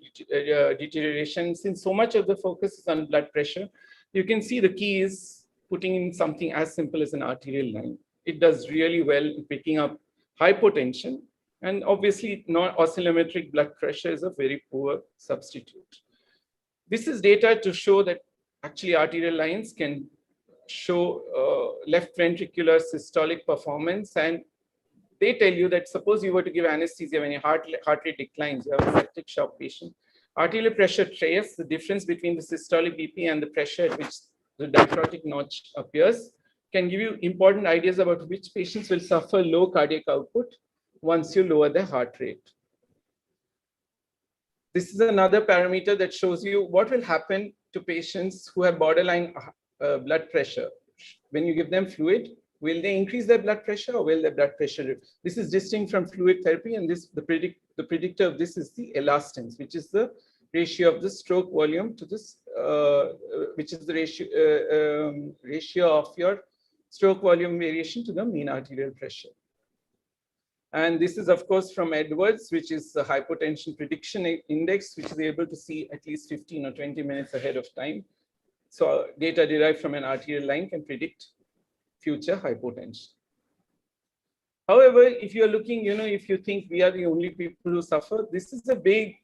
deterioration, since so much of the focus is on blood pressure, you can see the key is putting in something as simple as an arterial line. It does really well in picking up hypotension, and obviously non-oscillometric blood pressure is a very poor substitute. This is data to show that actually arterial lines can show left ventricular systolic performance, and they tell you that suppose you were to give anesthesia when your heart rate declines, you have a septic shock patient, arterial pressure trace, the difference between the systolic BP and the pressure at which the diaphragmatic notch appears, can give you important ideas about which patients will suffer low cardiac output once you lower the heart rate. This is another parameter that shows you what will happen to patients who have borderline blood pressure. When you give them fluid, will they increase their blood pressure or will their blood pressure? This is distinct from fluid therapy, and the predictor of this is the elastance, which is the ratio of the stroke volume to this, which is the ratio of your stroke volume variation to the mean arterial pressure. And this is, of course, from Edwards, which is the hypotension prediction index, which is able to see at least 15 or 20 minutes ahead of time. So data derived from an arterial line can predict future hypotension. However, if you're looking, if you think we are the only people who suffer, this is a big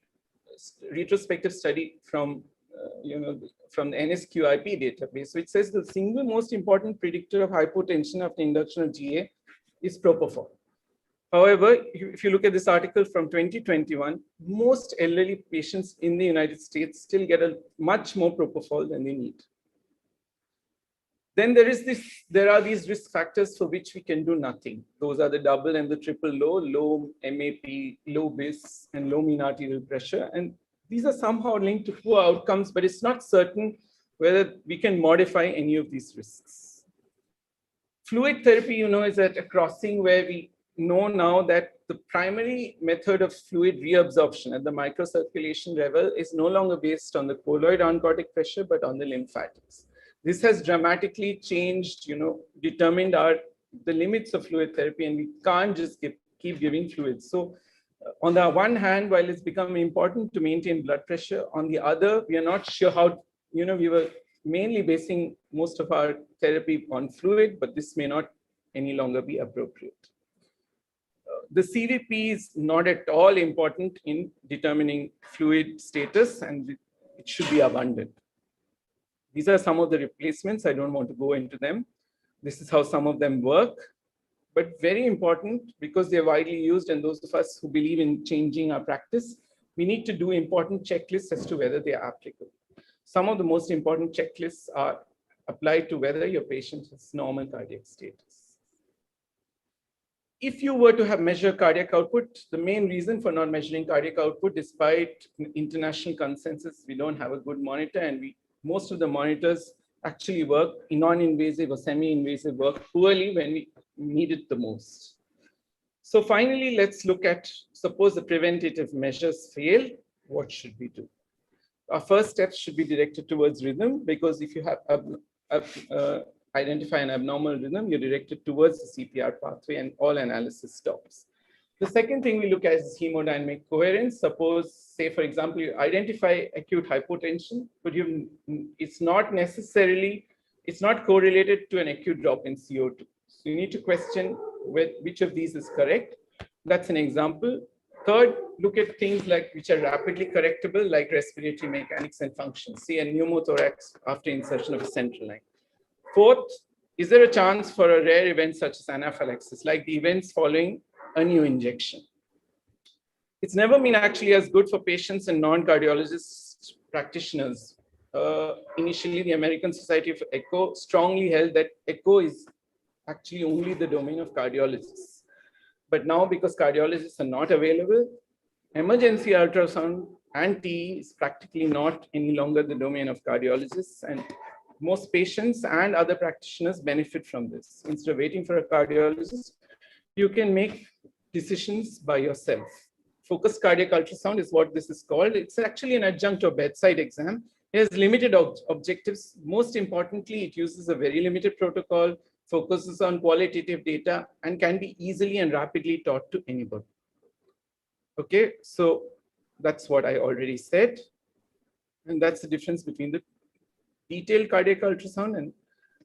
retrospective study from, from the NSQIP database, which says the single most important predictor of hypotension after induction of GA is propofol. However, if you look at this article from 2021, most elderly patients in the United States still get a much more propofol than they need. Then there are these risk factors for which we can do nothing. Those are the double and the triple low MAP, low BIS, and low mean arterial pressure. And these are somehow linked to poor outcomes, but it's not certain whether we can modify any of these risks. Fluid therapy, is at a crossing where we know now that the primary method of fluid reabsorption at the microcirculation level is no longer based on the colloid oncotic pressure, but on the lymphatics. This has dramatically changed, determined the limits of fluid therapy, and we can't just keep giving fluids. So on the one hand, while it's become important to maintain blood pressure, on the other, we are not sure how, we were mainly basing most of our therapy on fluid, but this may not any longer be appropriate. The CVP is not at all important in determining fluid status, and it should be abundant. These are some of the replacements. I don't want to go into them. This is how some of them work, but very important because they're widely used, and those of us who believe in changing our practice, we need to do important checklists as to whether they are applicable. Some of the most important checklists are applied to whether your patient has normal cardiac status. If you were to have measured cardiac output, the main reason for not measuring cardiac output, despite international consensus, we don't have a good monitor, and most of the monitors actually work in non-invasive or semi-invasive work poorly when we need it the most. So finally, let's look at, suppose the preventative measures fail, what should we do? Our first steps should be directed towards rhythm, because if you have identify an abnormal rhythm, you're directed towards the CPR pathway and all analysis stops. The second thing we look at is hemodynamic coherence. Suppose, say, for example, you identify acute hypotension, but it's not correlated to an acute drop in CO2. So you need to question which of these is correct. That's an example. Third, look at things which are rapidly correctable, like respiratory mechanics and function. See a pneumothorax after insertion of a central line. Fourth, is there a chance for a rare event such as anaphylaxis, like the events following a new injection? It's never been actually as good for patients and non-cardiologist practitioners. Initially, the American Society of Echo strongly held that echo is actually only the domain of cardiologists. But now, because cardiologists are not available, emergency ultrasound and TE is practically not any longer the domain of cardiologists, and most patients and other practitioners benefit from this. Instead of waiting for a cardiologist, you can make decisions by yourself. Focused cardiac ultrasound is what this is called. It's actually an adjunct to a bedside exam. It has limited objectives. Most importantly, it uses a very limited protocol, focuses on qualitative data, and can be easily and rapidly taught to anybody. Okay, so that's what I already said. And that's the difference between the detailed cardiac ultrasound, and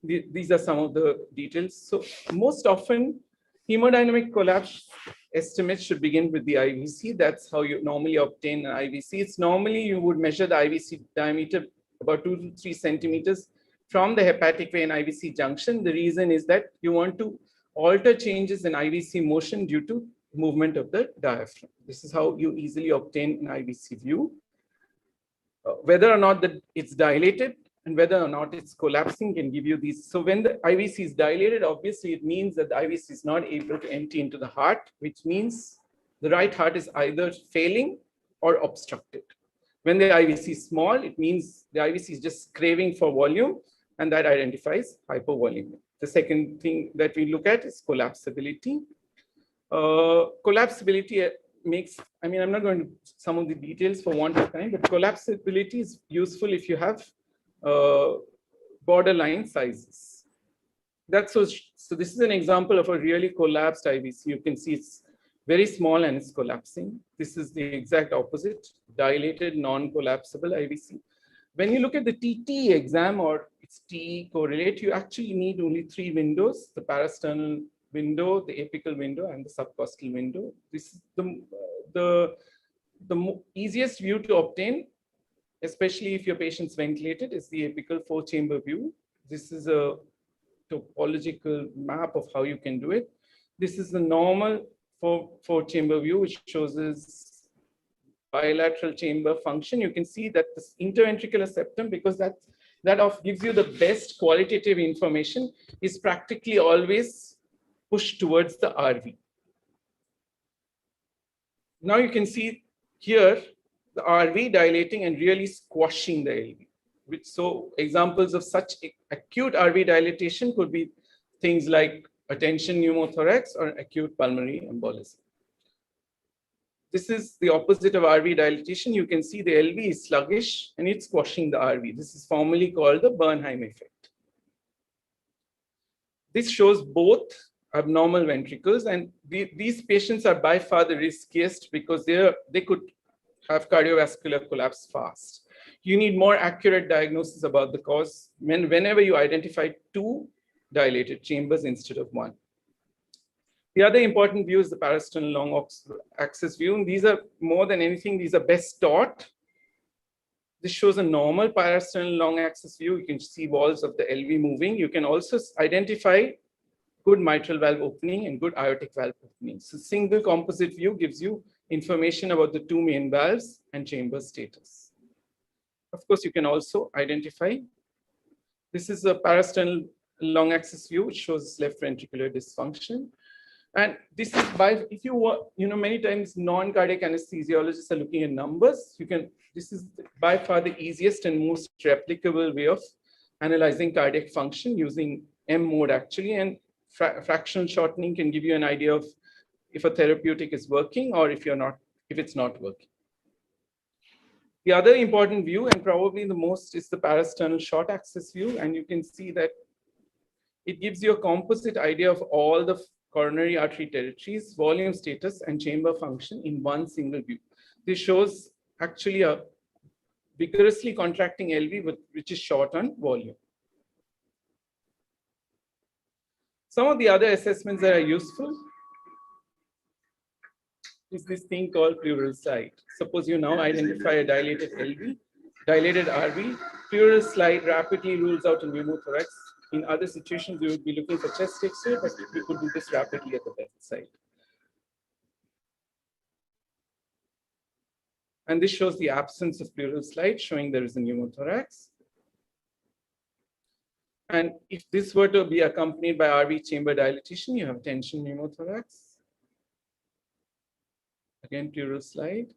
these are some of the details. So most often, hemodynamic collapse estimates should begin with the IVC. That's how you normally obtain an IVC. It's normally you would measure the IVC diameter about 2 to 3 centimeters from the hepatic vein IVC junction. The reason is that you want to alter changes in IVC motion due to movement of the diaphragm. This is how you easily obtain an IVC view. Whether or not it's dilated and whether or not it's collapsing can give you these. So when the IVC is dilated, obviously it means that the IVC is not able to empty into the heart, which means the right heart is either failing or obstructed. When the IVC is small, it means the IVC is just craving for volume, and that identifies hypovolemia. The second thing that we look at is collapsibility. Collapsibility makes, I mean, I'm not going to some of the details for want of time, but collapsibility is useful if you have borderline sizes. That's so this is an example of a really collapsed IVC. You can see it's very small and it's collapsing. This is the exact opposite, dilated, non-collapsible IVC. When you look at the TT exam or its T correlate, you actually need only 3 windows: the parasternal window, the apical window, and the subcostal window. This is the easiest view to obtain, especially if your patient's ventilated, is the apical 4-chamber view. This is a topological map of how you can do it. This is the normal 4-chamber view, which shows this bilateral chamber function. You can see that this interventricular septum, because that gives you the best qualitative information, is practically always pushed towards the RV. Now you can see here the RV dilating and really squashing the LV. So examples of such acute RV dilatation could be things like attention pneumothorax or acute pulmonary embolism. This is the opposite of RV dilatation. You can see the LV is sluggish and it's squashing the RV. This is formally called the Bernheim effect. This shows both abnormal ventricles, and these patients are by far the riskiest because they could have cardiovascular collapse fast. You need more accurate diagnosis about the cause whenever you identify 2 dilated chambers instead of 1. The other important view is the parasternal long axis view. And these are, more than anything, these are best taught. This shows a normal parasternal long axis view. You can see walls of the LV moving. You can also identify good mitral valve opening and good aortic valve opening. So single composite view gives you information about the 2 main valves and chamber status. Of course, you can also identify, this is a parasternal long axis view, which shows left ventricular dysfunction. And this is if you want, many times non-cardiac anesthesiologists are looking at numbers. This is by far the easiest and most replicable way of analyzing cardiac function using M mode actually. And fractional shortening can give you an idea of if a therapeutic is working or if it's not working. The other important view, and probably the most, is the parasternal short axis view. And you can see that it gives you a composite idea of all the coronary artery territories, volume status, and chamber function in one single view. This shows actually a vigorously contracting LV, which is short on volume. Some of the other assessments that are useful is this thing called pleural slide. Suppose you now identify a dilated LV, dilated RV, pleural slide rapidly rules out a pneumothorax. In other situations, we would be looking for chest X-ray, but we could do this rapidly at the bedside. And this shows the absence of pleural slide, showing there is a pneumothorax. And if this were to be accompanied by RV chamber dilatation, you have tension pneumothorax. Again, pleural slide.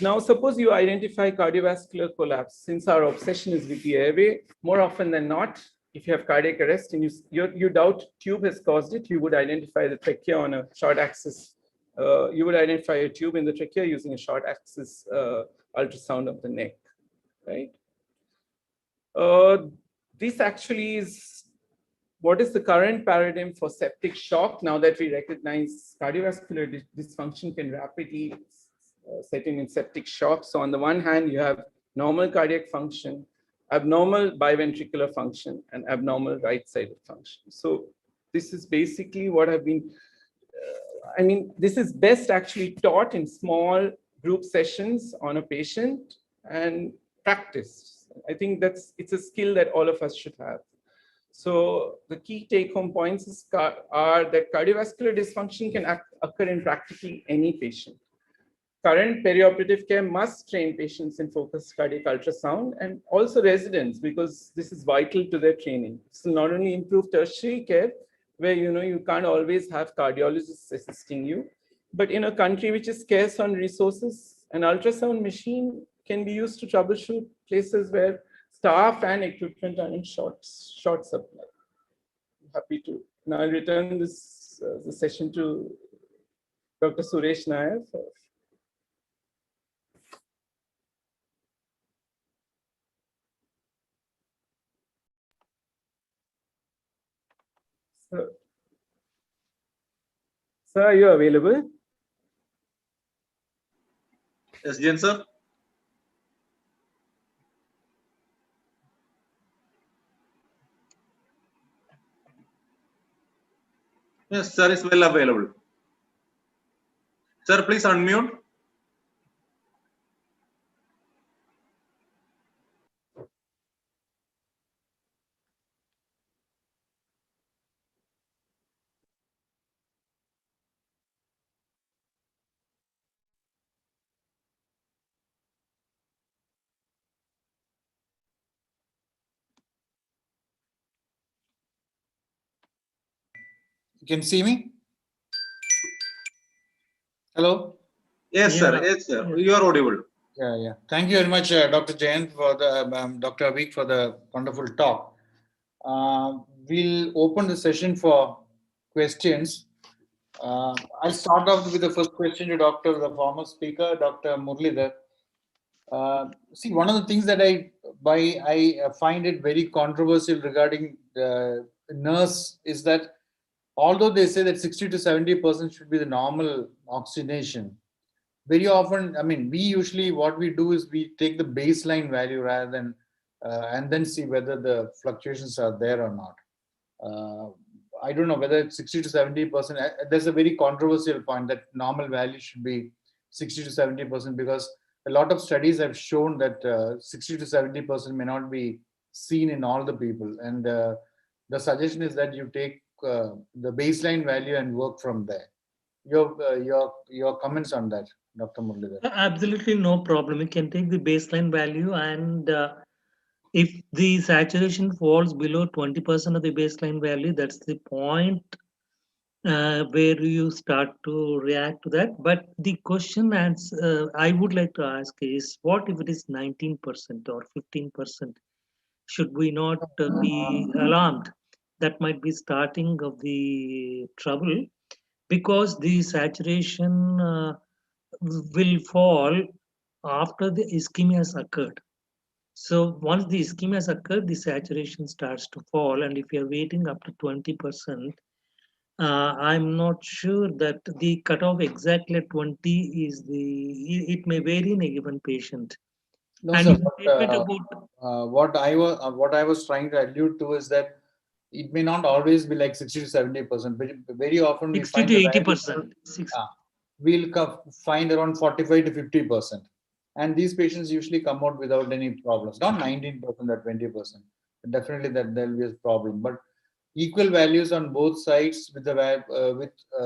Now, suppose you identify cardiovascular collapse. Since our obsession is with the airway, more often than not, if you have cardiac arrest and you doubt tube has caused it, you would identify the trachea on a short axis. You would identify a tube in the trachea using a short axis ultrasound of the neck, right? This actually is what is the current paradigm for septic shock. Now that we recognize cardiovascular dysfunction can rapidly set in septic shock. So on the one hand, you have normal cardiac function, abnormal biventricular function, and abnormal right-sided function. So this is basically what I've been, this is best actually taught in small group sessions on a patient and practiced. I think it's a skill that all of us should have. So the key take-home points are that cardiovascular dysfunction can occur in practically any patient. current perioperative care must train patients in focused cardiac ultrasound and also residents, because this is vital to their training. This will not only improve tertiary care, where you can't always have cardiologists assisting you, but in a country which is scarce on resources, an ultrasound machine can be used to troubleshoot places where staff and equipment are in short supply. I'm happy to now return this the session to Dr. Suresh Nair. Sir, are you available? Yes, Jen, sir. Yes, sir is well available. Sir, please unmute. You can see me? Hello? Yes, sir. Yeah. Yes, sir. You are audible. Yeah. Thank you very much, Dr. Jayant, for the Dr. Avik for the wonderful talk. We'll open the session for questions. I'll start off with the first question to the former speaker, Dr. Muralidhar. See, one of the things that I find it very controversial regarding nurse is that although they say that 60 to 70% should be the normal oxygenation, very often, I mean, we usually what we do is we take the baseline value rather than and then see whether the fluctuations are there or not. I don't know whether it's 60 to 70%. There's a very controversial point that normal value should be 60 to 70% because a lot of studies have shown that 60 to 70% may not be seen in all the people. And the suggestion is that you take the baseline value and work from there. Your comments on that, Dr. Muralidhar? Absolutely no problem. You can take the baseline value, and if the saturation falls below 20% of the baseline value, that's the point where you start to react to that. But the question I would like to ask is, what if it is 19% or 15%? Should we not be alarmed? That might be starting of the trouble, because the saturation will fall after the ischemia has occurred. So once the ischemia has occurred, the saturation starts to fall. And if you're waiting up to 20%, I'm not sure that the cutoff exactly at 20 is it may vary in a given patient. No, And sir. what What I was trying to allude to is that it may not always be like 60 to 70%. Very often we 60 find to the 80%. we'll find around 45 to 50%. And these patients usually come out without any problems. Not 19% or 20%. Definitely that there will be a problem. But equal values on both sides with the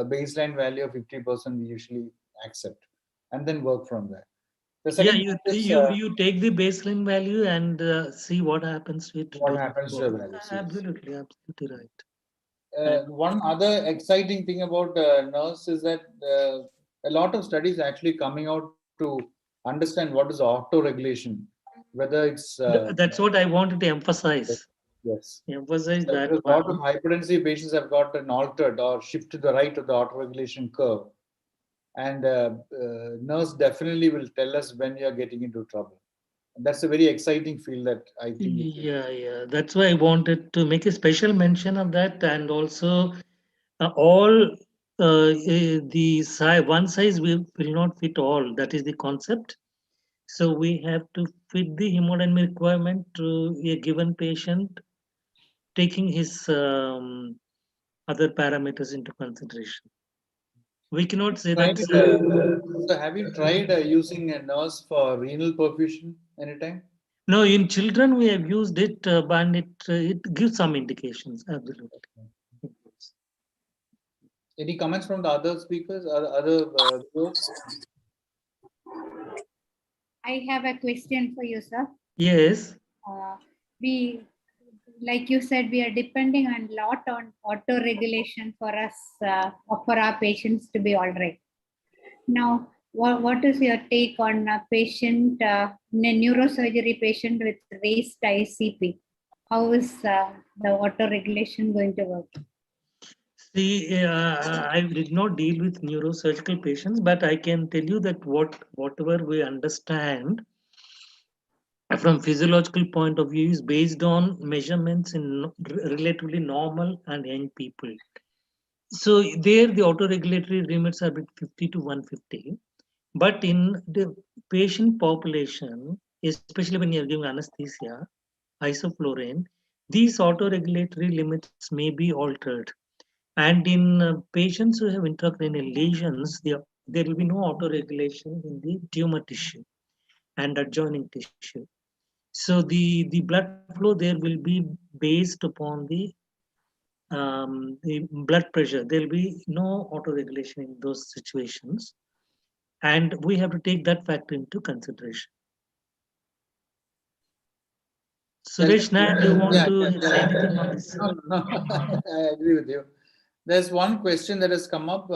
baseline value of 50% we usually accept and then work from there. The Yeah, second you take the baseline value and see what happens with what happens to the values. Yes. Absolutely right. One other exciting thing about nurse is that a lot of studies actually coming out to understand what is auto-regulation, whether it's that's what I wanted to emphasize. Yes. Emphasize that because a lot of hypertensive patients have got an altered or shift to the right of the auto-regulation curve. And nurse definitely will tell us when you're getting into trouble. And that's a very exciting field that I think. Yeah. That's why I wanted to make a special mention of that. And also all one size will not fit all. That is the concept. So we have to fit the hemodynamic requirement to a given patient, taking his other parameters into consideration. We cannot say that. So have you tried using a nurse for renal perfusion anytime? No, in children we have used it, but it gives some indications. Absolutely. Any comments from the other speakers, other groups? I have a question for you, sir. Yes. We, like you said, we are depending a lot on auto regulation for us, for our patients to be all right. Now, what is your take on a patient, a neurosurgery patient with raised ICP? How is the auto regulation going to work? See, I did not deal with neurosurgical patients, but I can tell you that whatever we understand from physiological point of view is based on measurements in relatively normal and young people. So there the autoregulatory limits are between 50 to 150. But in the patient population, especially when you're giving anesthesia, isoflurane, these autoregulatory limits may be altered. And in patients who have intracranial lesions, there will be no autoregulation in the tumor tissue and adjoining tissue. So the blood flow there will be based upon the blood pressure. There will be no autoregulation in those situations. And we have to take that factor into consideration. Suresh, Nair, do you want to say anything on this? No, I agree with you. There's one question that has come up.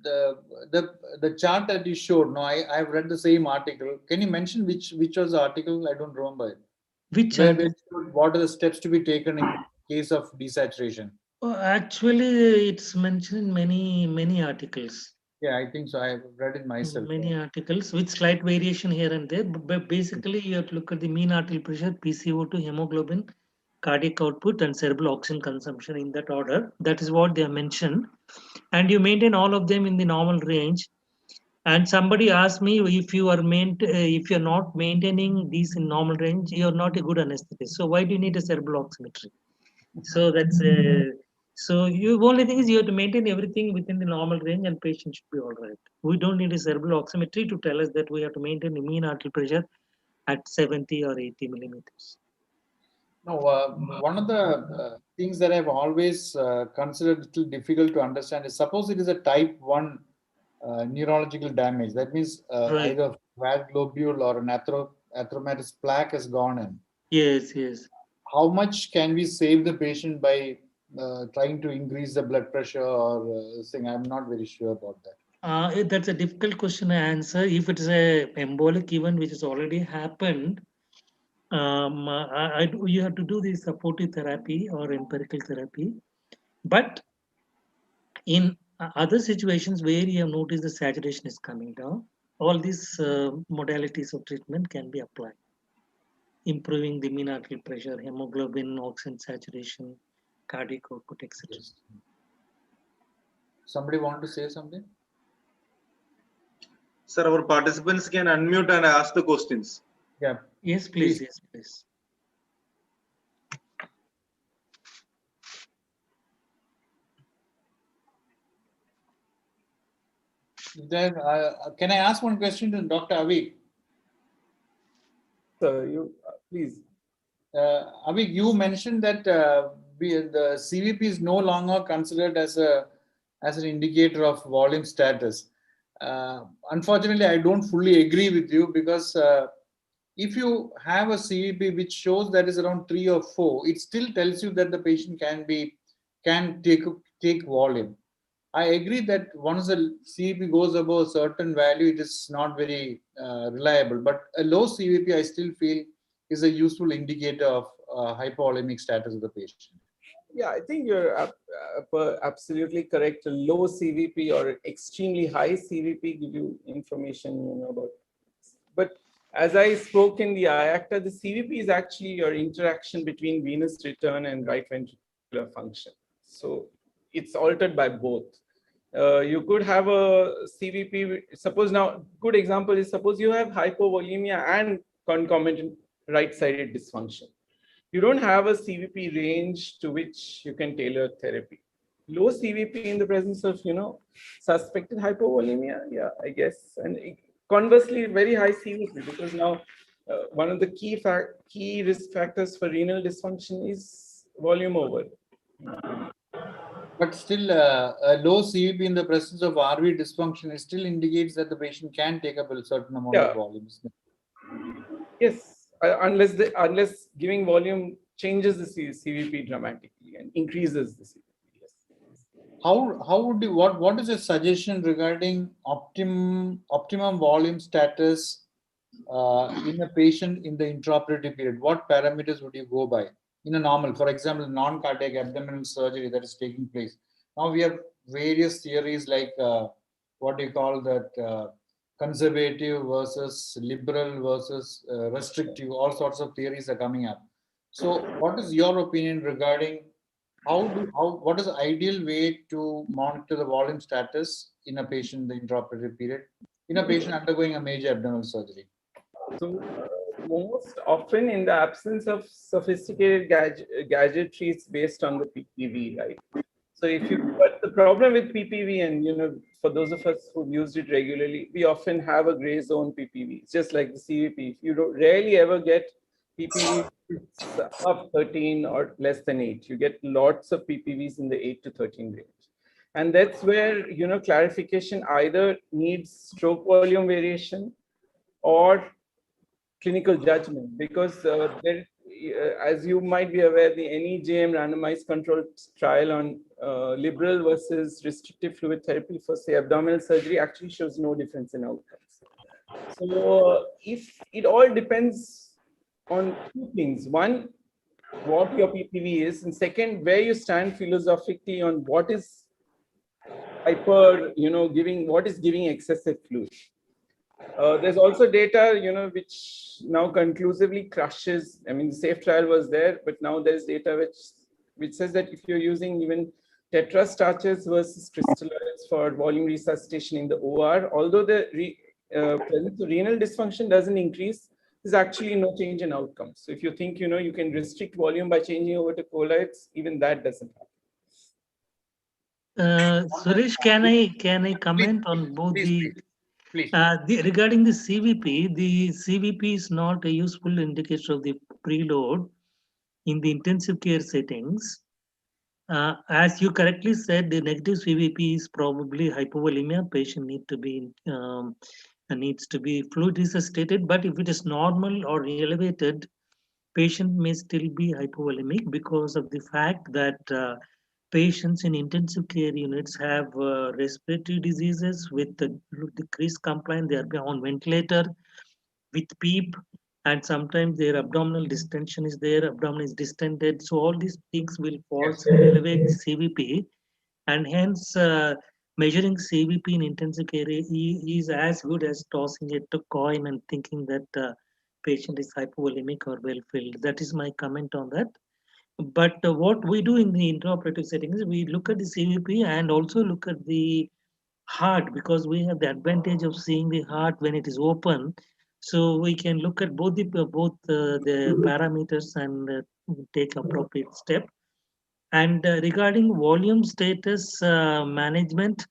The chart that you showed. No, I've read the same article. Can you mention which was the article? I don't remember it. Which what are the steps to be taken in case of desaturation? Actually, it's mentioned in many articles. Yeah, I think so. I've read it myself. Many articles with slight variation here and there. But basically, you have to look at the mean arterial pressure, PCO2, hemoglobin, cardiac output, and cerebral oxygen consumption in that order. That is what they have mentioned. And you maintain all of them in the normal range. And somebody asked me if you are if you're not maintaining these in normal range, you're not a good anesthetist. So why do you need a cerebral oximetry? So that's so you only thing is you have to maintain everything within the normal range and patient should be all right. We don't need a cerebral oximetry to tell us that we have to maintain the mean arterial pressure at 70 or 80 millimeters. No, one of the things that I've always considered a little difficult to understand is suppose it is a type 1 neurological damage. That means Right. either fat globule or an atheromatous plaque has gone in. Yes, yes. How much can we save the patient by trying to increase the blood pressure or thing? I'm not very sure about that. That's a difficult question to answer. If it is a embolic event which has already happened, you have to do the supportive therapy or empirical therapy. But in other situations where you have noticed the saturation is coming down, all these modalities of treatment can be applied. Improving the mean arterial pressure, hemoglobin, oxygen saturation, cardiac output, etc. Yes. Somebody want to say something? Sir, our participants can unmute and ask the questions. Yeah. Yes, please. Yes, please. Then, can I ask one question to Dr. Avik? Sir, you please. Avik, you mentioned that the CVP is no longer considered as an indicator of volume status. Unfortunately, I don't fully agree with you because if you have a CVP which shows that is around 3 or 4, it still tells you that the patient can take volume. I agree that once the CVP goes above a certain value, it is not very reliable. But a low CVP, I still feel, is a useful indicator of hypovolemic status of the patient. Yeah, I think you're absolutely correct. A low CVP or extremely high CVP give you information you know about. But as I spoke in the IACTA, the CVP is actually your interaction between venous return and right ventricular function. So it's altered by both. You could have a CVP. Suppose now, good example is suppose you have hypovolemia and concomitant right-sided dysfunction. You don't have a CVP range to which you can tailor therapy. Low CVP in the presence of, suspected hypovolemia, yeah, I guess. And conversely, very high CVP because now one of the key risk factors for renal dysfunction is volume over. But still, a low CVP in the presence of RV dysfunction, it still indicates that the patient can take up a certain amount of volumes. Yes, unless giving volume changes the CVP dramatically and increases the CVP. Yes. How would you, what is a suggestion regarding optimum volume status in a patient in the intraoperative period? What parameters would you go by in a normal, for example, non-cardiac abdominal surgery that is taking place? Now we have various theories like what do you call that, conservative versus liberal versus restrictive, all sorts of theories are coming up. So what is your opinion regarding what is the ideal way to monitor the volume status in a patient in the intraoperative period, in a patient undergoing a major abdominal surgery? So most often in the absence of sophisticated gadgetry, it's based on the PPV, right? So but the problem with PPV, and for those of us who've used it regularly, we often have a gray zone PPV. It's just like the CVP. You don't rarely ever get PPV of 13 or less than 8. You get lots of PPVs in the 8 to 13 range. And that's where, clarification either needs stroke volume variation or clinical judgment, because as you might be aware, the NEJM randomized controlled trial on liberal versus restrictive fluid therapy for, say, abdominal surgery actually shows no difference in outcomes. So if it all depends on two things: one, what your PPV is, and second, where you stand philosophically on what is giving excessive fluid. There's also data, which now conclusively crushes. I mean, the SAFE trial was there, but now there's data which says that if you're using even tetrastarches versus crystalloids for volume resuscitation in the OR, although the presence of renal dysfunction doesn't increase, there's actually no change in outcomes. So if you think, you can restrict volume by changing over to colloids, even that doesn't happen. Suresh, can I comment on both Please. regarding the CVP is not a useful indicator of the preload in the intensive care settings. As you correctly said, the negative CVP is probably hypovolemia. Patient needs to be fluid resuscitated, but if it is normal or elevated, patient may still be hypovolemic because of the fact that patients in intensive care units have respiratory diseases with the decreased compliance. They are on ventilator with PEEP, and sometimes their abdominal distension is there, abdomen is distended. So all these things will falsely elevate CVP, and hence measuring CVP in intensive care is as good as tossing a coin and thinking that patient is hypovolemic or well filled. That is my comment on that. But what we do in the intraoperative settings, we look at the CVP and also look at the heart, because we have the advantage of seeing the heart when it is open. So we can look at both the parameters and take appropriate step. And regarding volume status management,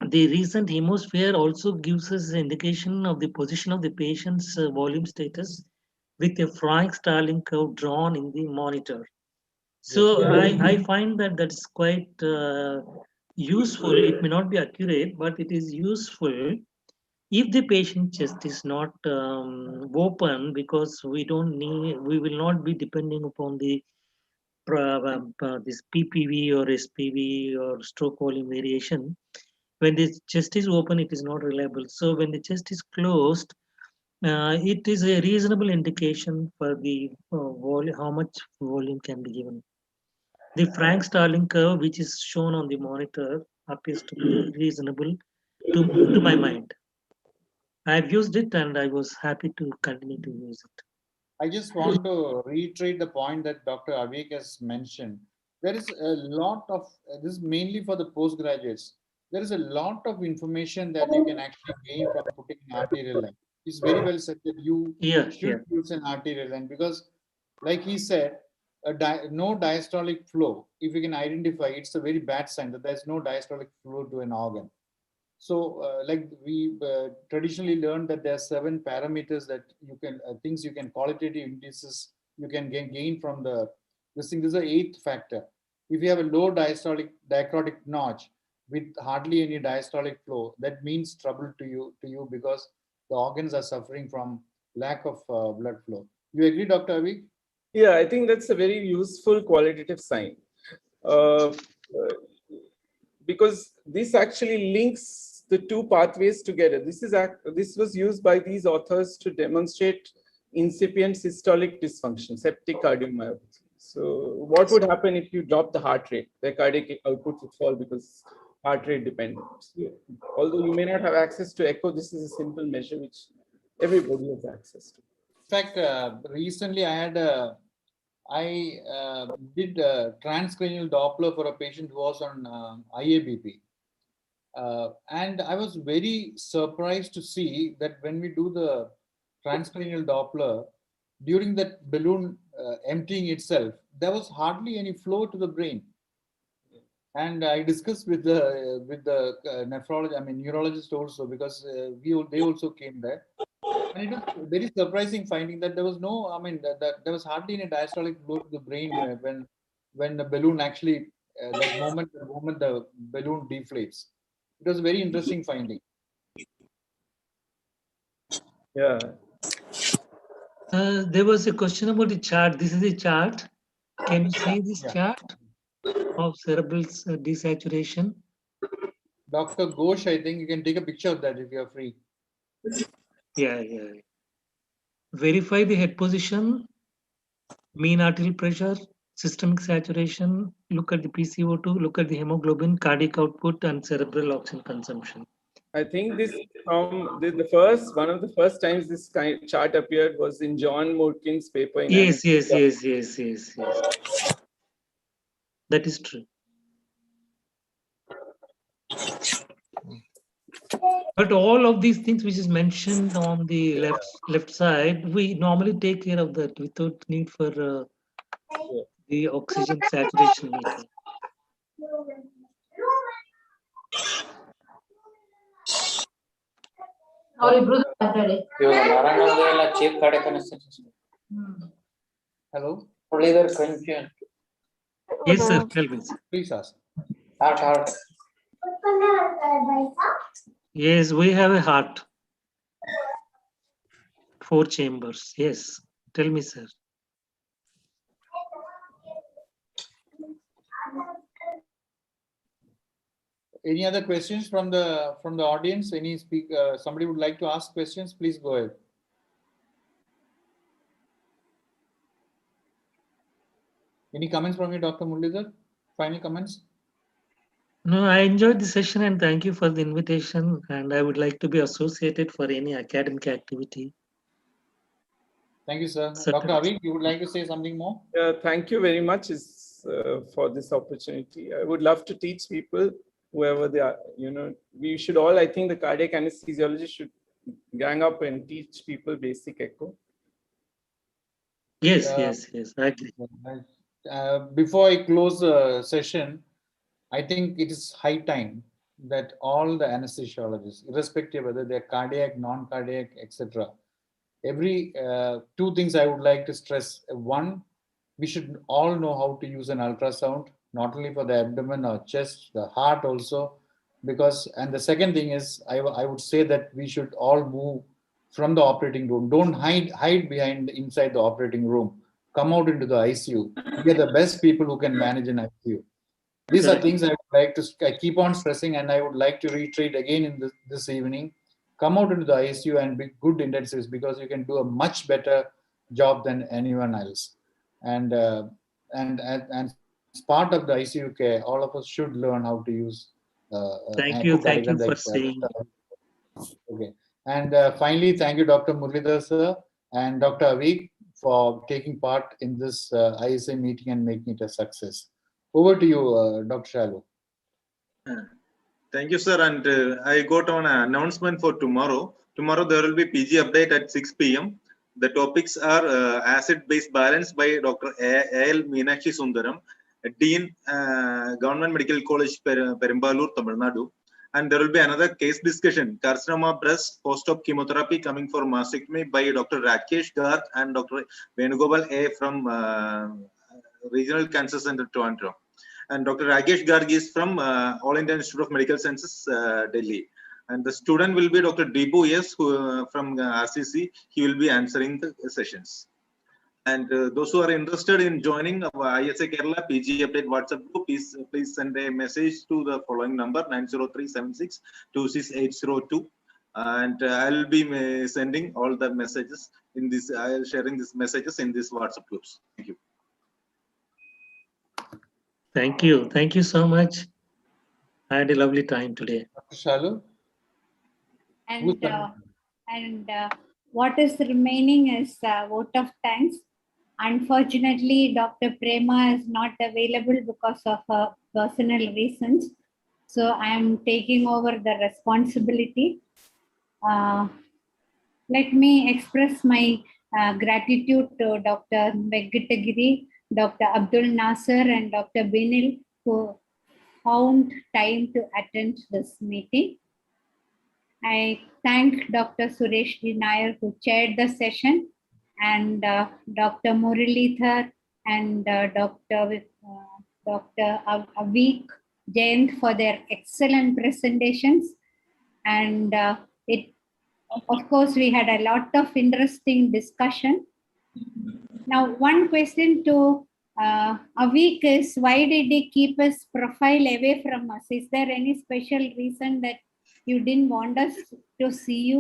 the recent Hemosphere also gives us an indication of the position of the patient's volume status with a Frank-Starling curve drawn in the monitor. So I find that that's quite useful. It may not be accurate, but it is useful if the patient chest is not open, because we will not be depending upon this PPV or SPV or stroke volume variation. When the chest is open, it is not reliable. So when the chest is closed, it is a reasonable indication for the how much volume can be given. The Frank-Starling curve, which is shown on the monitor, appears to be reasonable to my mind. I've used it and I was happy to continue to use it. I just want to reiterate the point that Dr. Avik has mentioned. There is a lot of, this is mainly for the postgraduates. There is a lot of information that you can actually gain from putting an arterial line. It's very well said that you should use an arterial line, because, like he said, no diastolic flow, if you can identify, it's a very bad sign that there's no diastolic flow to an organ. So, like we traditionally learned that there are 7 parameters that you can, things you can, qualitative indices you can gain from this thing. This is the 8th factor. If you have a low diachrotic notch with hardly any diastolic flow, that means trouble to you because the organs are suffering from lack of blood flow. You agree, Dr. Avik? Yeah, I think that's a very useful qualitative sign. Uh, because this actually links the two pathways together. This was used by these authors to demonstrate incipient systolic dysfunction, septic cardiomyopathy. So what would happen if you drop the heart rate? The cardiac output would fall because heart rate dependent. So, although you may not have access to echo, this is a simple measure which everybody has access to. In fact, recently I did a transcranial Doppler for a patient who was on IABP. And I was very surprised to see that when we do the transcranial Doppler, during that balloon emptying itself, there was hardly any flow to the brain. And I discussed with the nephrologist, I mean neurologist also, because they also came there. And it was very surprising finding that there was no, I mean, that there was hardly any diastolic flow to the brain when the balloon actually, the moment the balloon deflates. It was a very interesting finding. Yeah. There was a question about the chart. This is the chart. Can you see this chart of cerebral desaturation? Dr. Ghosh, I think you can take a picture of that if you are free. Yeah. Verify the head position, mean arterial pressure, systemic saturation, look at the PCO2, look at the hemoglobin, cardiac output, and cerebral oxygen consumption. I think this from one of the first times this kind chart appeared was in John Moorking's paper. In Yes. That is true. But all of these things which is mentioned on the left side, we normally take care of that without need for the oxygen saturation meter. Hello? Yes, sir. Tell me. Please ask. Yes, we have a heart. 4 chambers. Yes. Tell me, sir. Any other questions from the audience? Any somebody would like to ask questions? Please go ahead. Any comments from you, Dr. Muralidhar? Final comments? No, I enjoyed the session and thank you for the invitation. And I would like to be associated for any academic activity. Thank you, sir. Certainly. Dr. Avik, you would like to say something more? Thank you very much for this opportunity. I would love to teach people, whoever they are. We should all, I think the cardiac anesthesiologist should gang up and teach people basic echo. Yes, I agree. Before I close the session, I think it is high time that all the anesthesiologists, irrespective whether they're cardiac, non-cardiac, etc., every 2 things I would like to stress. One, we should all know how to use an ultrasound, not only for the abdomen or chest, the heart also, and the second thing is, I would say that we should all move from the operating room. Don't hide behind inside the operating room. Come out into the ICU. We are the best people who can manage an ICU. These are things I would like to keep on stressing, and I would like to reiterate again in this evening. Come out into the ICU and be good intensives, because you can do a much better job than anyone else. And as part of the ICU care, all of us should learn how to use. Thank you for saying. Okay. And finally, thank you, Dr. Muralidhar sir and Dr. Avik, for taking part in this ISA meeting and making it a success. Over to you, Dr. Shalu. Thank you, sir. And I got an announcement for tomorrow. Tomorrow there will be PG update at 6 p.m. The topics are acid-base balance by Dr. A.L. Meenakshi Sundaram, Dean, Government Medical College, Perambalur, Tamil Nadu. And there will be another case discussion, carcinoma breast post-op chemotherapy coming for mastectomy by Dr. Rakesh Garg and Dr. Venugopal A from Regional Cancer Center, Toronto. And Dr. Rakesh Garg is from All India Institute of Medical Sciences, Delhi. And the student will be Dr. Deepu S. Who, from RCC. He will be answering the sessions. And those who are interested in joining our ISA Kerala PG Update WhatsApp group, please send a message to the following number 90376-26802. And I'll be sending all the messages in this. I'll sharing these messages in this WhatsApp groups. Thank you. Thank you. Thank you so much. I had a lovely time today. Shalu? And what is remaining is vote of thanks. Unfortunately, Dr. Prema is not available because of her personal reasons. So I am taking over the responsibility. Let me express my gratitude to Dr. Venkatagiri, Dr. Abdul Nasser, and Dr. Binil, who found time to attend this meeting. I thank Dr. Suresh D. Nair, who chaired the session, and Dr. Muralidhar and Dr. Avik Jayant for their excellent presentations. And of course, we had a lot of interesting discussion. Now, one question to Avik is, why did he keep his profile away from us? Is there any special reason that you didn't want us to see you